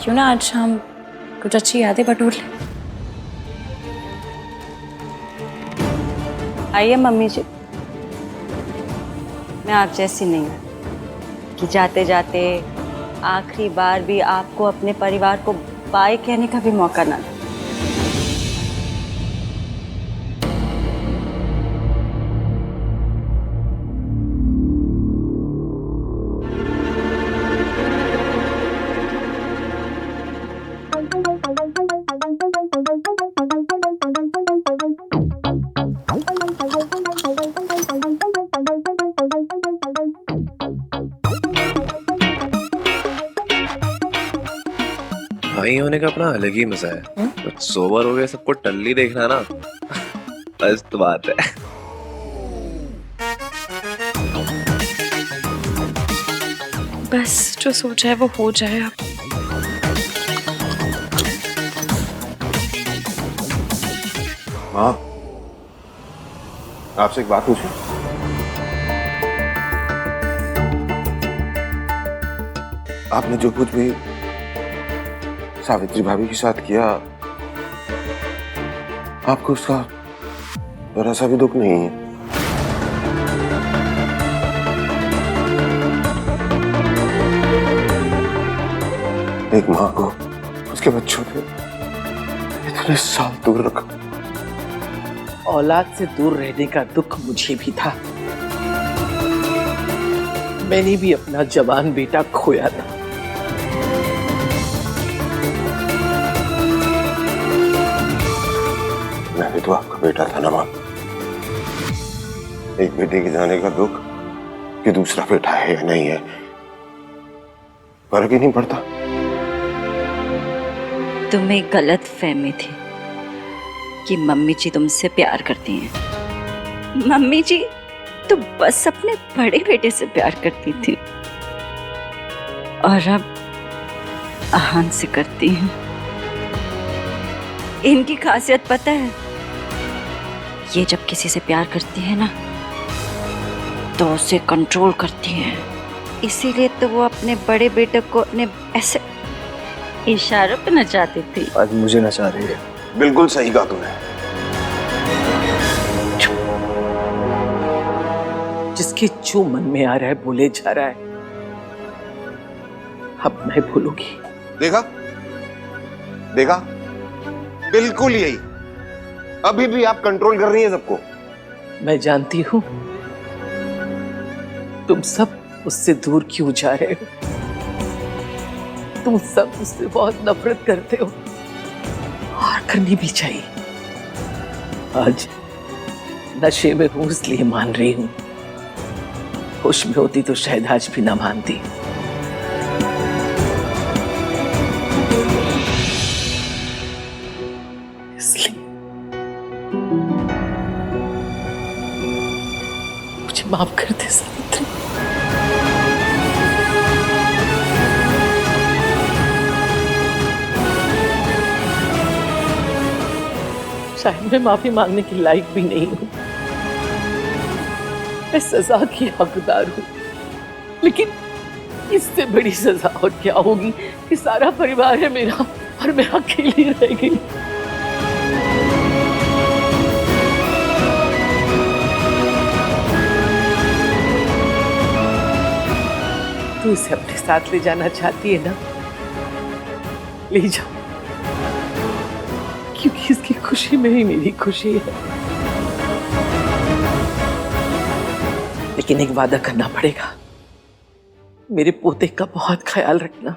क्यों ना आज हम कुछ अच्छी यादें बटोर लें। आइए मम्मी जी, मैं आप जैसी नहीं हूँ कि जाते जाते आखिरी बार भी आपको अपने परिवार को बाय कहने का भी मौका ना दे। भाई होने का अपना अलग ही मजा है। तो सोबर हो गए सबको टल्ली देखना ना, बस तो बात है। बस जो सोचा है वो हो जाए। अब माँ, आपसे एक बात पूछूं? आपने जो कुछ भी सावित्री भाभी के साथ किया, आपको उसका जरा सा भी दुख नहीं है? एक माँ को उसके बच्चों से इतने साल दूर रखा। औलाद से दूर रहने का दुख मुझे भी था। मैंने भी अपना जवान बेटा खोया था। तो आपका बेटा था ना माँ। एक बेटे के जाने का दुख कि दूसरा बेटा है या नहीं है फर्क ही नहीं पड़ता। तुम्हें गलत फहमी थी कि मम्मी जी तुमसे प्यार करती हैं। मम्मी जी तो बस अपने बड़े बेटे से प्यार करती थी और अब आहान से करती हैं। इनकी खासियत पता है, ये जब किसी से प्यार करती है ना तो उसे कंट्रोल करती हैं। इसीलिए तो वो अपने बड़े बेटे को अपने ऐसे इशारों पे नचाती थी। आज मुझे नचा रही है। बिल्कुल सही कहा तुमने। जिसके जो मन में आ रहा है बोले जा रहा है। अब मैं भूलूंगी। देखा देखा, बिल्कुल यही। अभी भी आप कंट्रोल कर रही हैं सबको। मैं जानती हूं तुम सब उससे दूर क्यों जा रहे हो। तुम सब उससे बहुत नफरत करते हो और करनी भी चाहिए। आज नशे में हूं इसलिए मान रही हूं, होश में होती तो शायद आज भी ना मानती। इसलिए मुझे माफ कर दे सावित्री। शायद मैं माफी मांगने की लायक भी नहीं हूं, मैं सजा की हकदार हूं, लेकिन इससे बड़ी सजा और क्या होगी कि सारा परिवार है मेरा और मैं अकेली रह गई। तू इसे अपने साथ ले जाना चाहती है ना, ले जाओ, क्योंकि इसकी खुशी में ही मेरी खुशी है। लेकिन एक वादा करना पड़ेगा, मेरे पोते का बहुत ख्याल रखना।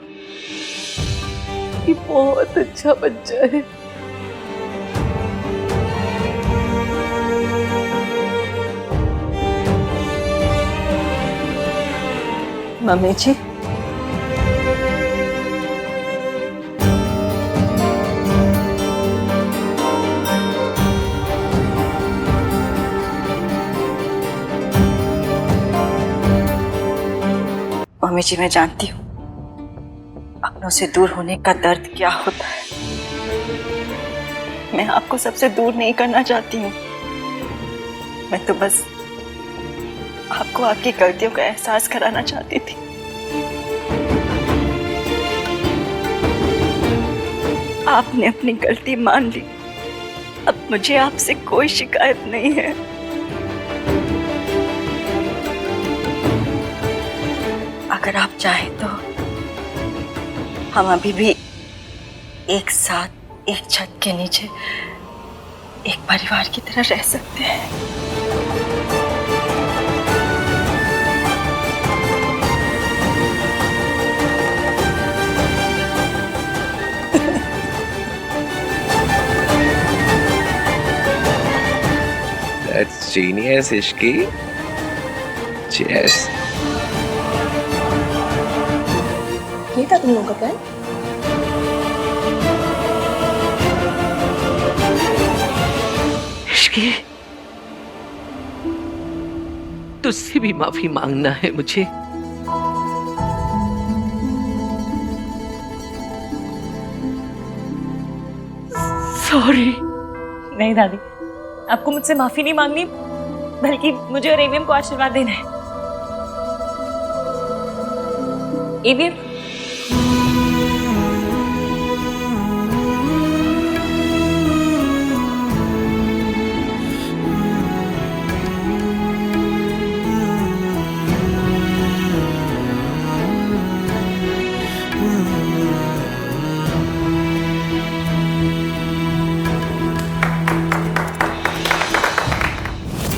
ये बहुत अच्छा बच्चा है। मम्मी जी, मम्मी जी मैं जानती हूँ अपनों से दूर होने का दर्द क्या होता है। मैं आपको सबसे दूर नहीं करना चाहती हूँ, मैं तो बस आपको आपकी गलतियों का एहसास कराना चाहती थी। आपने अपनी गलती मान ली, अब मुझे आपसे कोई शिकायत नहीं है। अगर आप चाहें तो हम अभी भी एक साथ एक छत के नीचे एक परिवार की तरह रह सकते हैं। That's genius, Ishki. Cheers। ये था तुम लोगों का प्लान? इश्की, तुझसे भी माफी मांगना है मुझे। सॉरी। नहीं दादी, आपको मुझसे माफी नहीं मांगनी, बल्कि मुझे और एवीएम को आशीर्वाद देना है। एवीएम,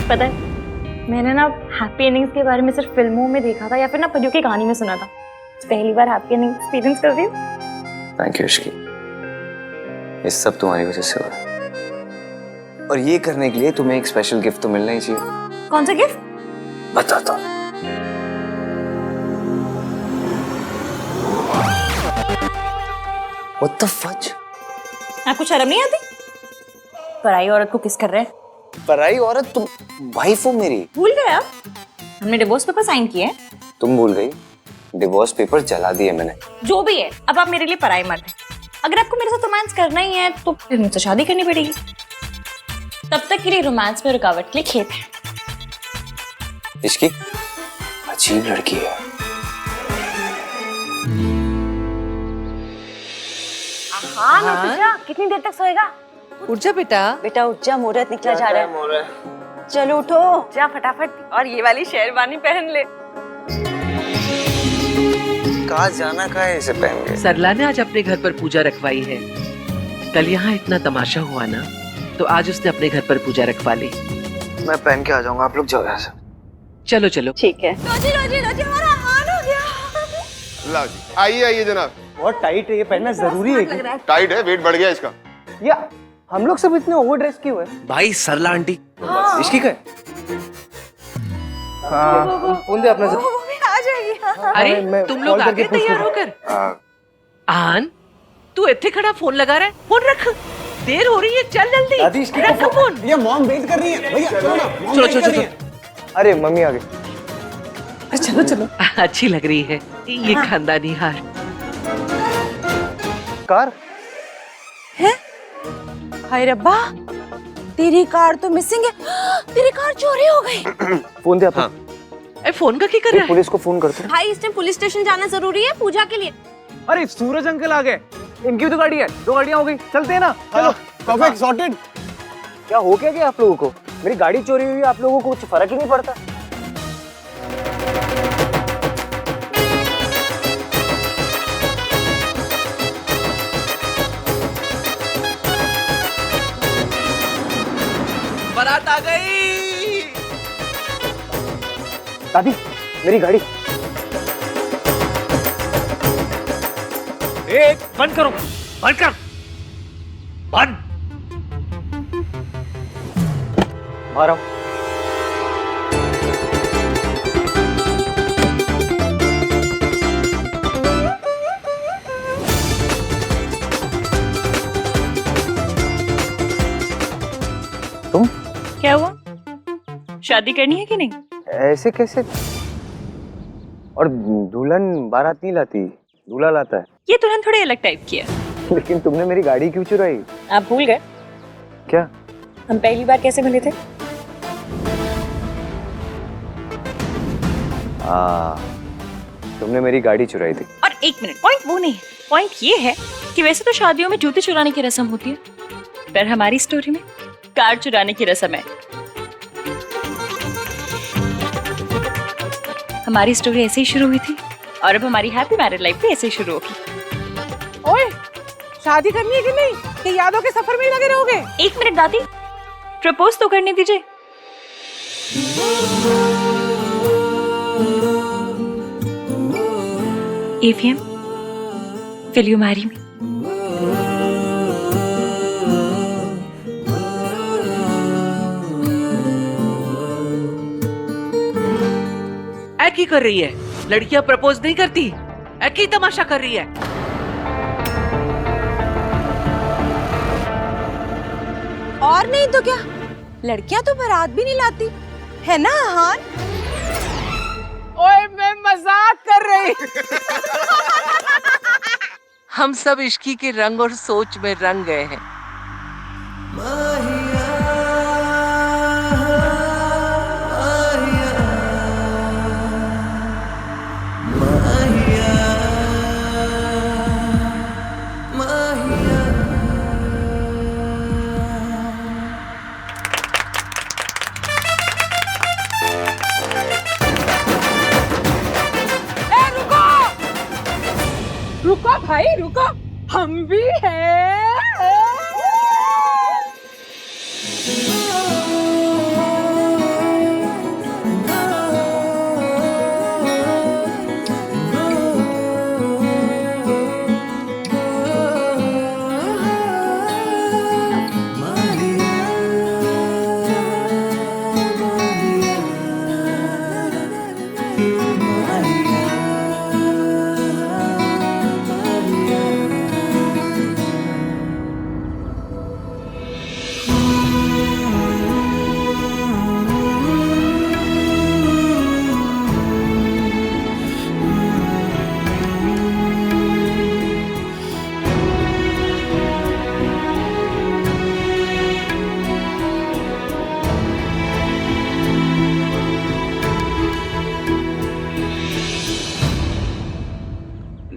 पता है मैंने ना हैप्पी एंडिंग्स के बारे में सिर्फ फिल्मों में देखा था या फिर ना परियों की कहानी में सुना था। पहली बार हैप्पी एंडिंग एक्सपीरियंस कर रही हूँ। थैंक यू इश्की, ये सब तुम्हारी वजह से हुआ। और ये करने के लिए तुम्हें एक स्पेशल गिफ्ट तो मिलना ही चाहिए। कौन सा गिफ्ट? बताता हूँ। What the fudge? आपको शर्म नहीं आती? पराई औरत को किस कर रहे हैं? पराई औरत? तुम वाइफ हो मेरी। भूल गए आप? हमने डिवोर्स पेपर साइन किए हैं। तुम भूल गई? डिवोर्स पेपर जला दिए मैंने। जो भी है, अब आप मेरे लिए पराई मर्द हैं। अगर आपको मेरे साथ रोमांस करना ही है तो फिर मुझसे शादी करनी पड़ेगी। तब तक के लिए रोमांस में रुकावट के लिए खेत है। इसकी अजीब लड़की है। हाँ नतीजा, कितनी देर तक सोएगा? उठ जा बेटा। बेटा उठ जा, मुहूर्त निकला जा रहा है। चलो उठो, जा फटाफट और ये वाली शेरवानी पहन ले। कहाँ जाना का है इसे पहन के? सरला ने आज अपने घर पर पूजा रखवाई है। कल यहाँ इतना तमाशा हुआ ना, तो आज उसने अपने घर पर पूजा रखवा ली। मैं पहन के आ जाऊंगा, आप लोग जाओ यहाँ से। चलो चलो। ठीक है। रोजी रोजी रोजी हमारा हाल हो गया। ला जी, आइए आइए जनाब। बहुत टाइट है, ये पहनना जरूरी है क्या? टाइट है, वेट बढ़ गया इसका। या हम लोग सब इतने ओवर ड्रेस क्यों है? भाई सरला आंटी। इसकी क्या? हाँ, फोन दे अपना। वो भी आ जाएगी। अरे तुम लोग आ गए तैयार होकर? आन, तू इतने खड़ा फोन लगा रहा है? फोन रख, देर हो रही है, चल जल्दी। दादी इसकी रख फोन। ये मॉम वेट कर रही है भैया, चलो ना। मॉम चलो वेट चलो कर रही चलो। है। अरे मम्मी आ गई। चलो चलो। अच्छी लग रही है ये खानदानी हार। कार हाय रब्बा, तेरी कार तो मिसिंग है। तेरी कार चोरी हो गई। फोन दे अपना। ए फोन का क्या कर रहा है? पुलिस को फोन करते हैं। भाई इस टाइम पुलिस स्टेशन जाना जरूरी है पूजा के लिए। अरे सूरज अंकल आ गए, इनकी भी तो गाड़ी है, 2 गाड़ियां हो गई, चलते हैं ना। चलो परफेक्ट सॉर्टेड। क्या हो क्या आप लोगों को? मेरी गाड़ी चोरी हुई, आप लोगों को कुछ फर्क ही नहीं पड़ता। बारात आ गई। दादी मेरी गाड़ी। बंद करो, बंद कर, बंद। बाहर आओ। तुम क्या हुआ? शादी करनी है कि नहीं? ऐसे कैसे? और दुल्हन बारात नहीं लाती, दूल्हा लाता है। ये दुल्हन थोड़ी अलग टाइप की है। लेकिन तुमने मेरी गाड़ी क्यों चुराई? आप भूल गए क्या? हम पहली बार कैसे मिले थे? तुमने मेरी गाड़ी चुराई थी। और एक मिनट, पॉइंट वो नहीं है। पॉइंट ये है कि वैसे तो शादियों में जूते चुराने की रस्म होती है, पर हमारी स्टोरी में कार चुराने की रस्म है। हमारी स्टोरी ऐसे ही शुरू हुई थी और अब हमारी हैप्पी मैरिड लाइफ भी ऐसे ही शुरू होगी। ओए, शादी करनी है कि नहीं? कि यादों के सफर में ही लगे रहोगे? एक मिनट दादी, प्रपोज तो करने दीजिए। AVM, will you marry me? की कर रही है? लड़कियां प्रपोज नहीं करती, की तमाशा कर रही है। और नहीं तो क्या, लड़कियां तो बारात भी नहीं लाती है ना हान? ओए मैं मजाक कर रही। हम सब इश्की के रंग और सोच में रंग गए हैं। रुको भाई रुको, हम भी हैं।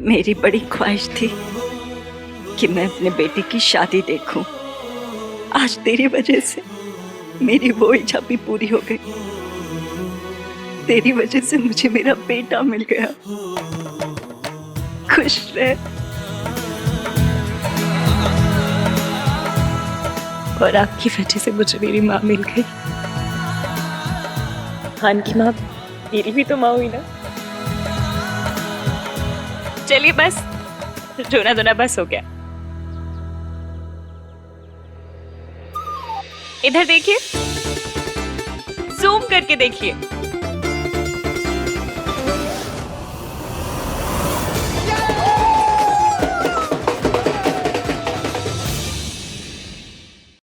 मेरी बड़ी ख्वाहिश थी कि मैं अपने बेटे की शादी देखूं। आज तेरी वजह से मेरी वो इच्छा भी पूरी हो गई। तेरी वजह से मुझे मेरा बेटा मिल गया। खुश रह। और आपकी वजह से मुझे मेरी माँ मिल गई। खान की माँ मेरी भी तो माँ हुई ना। चलिए बस, रोना धोना बस हो गया। इधर देखिए, जूम करके देखिए।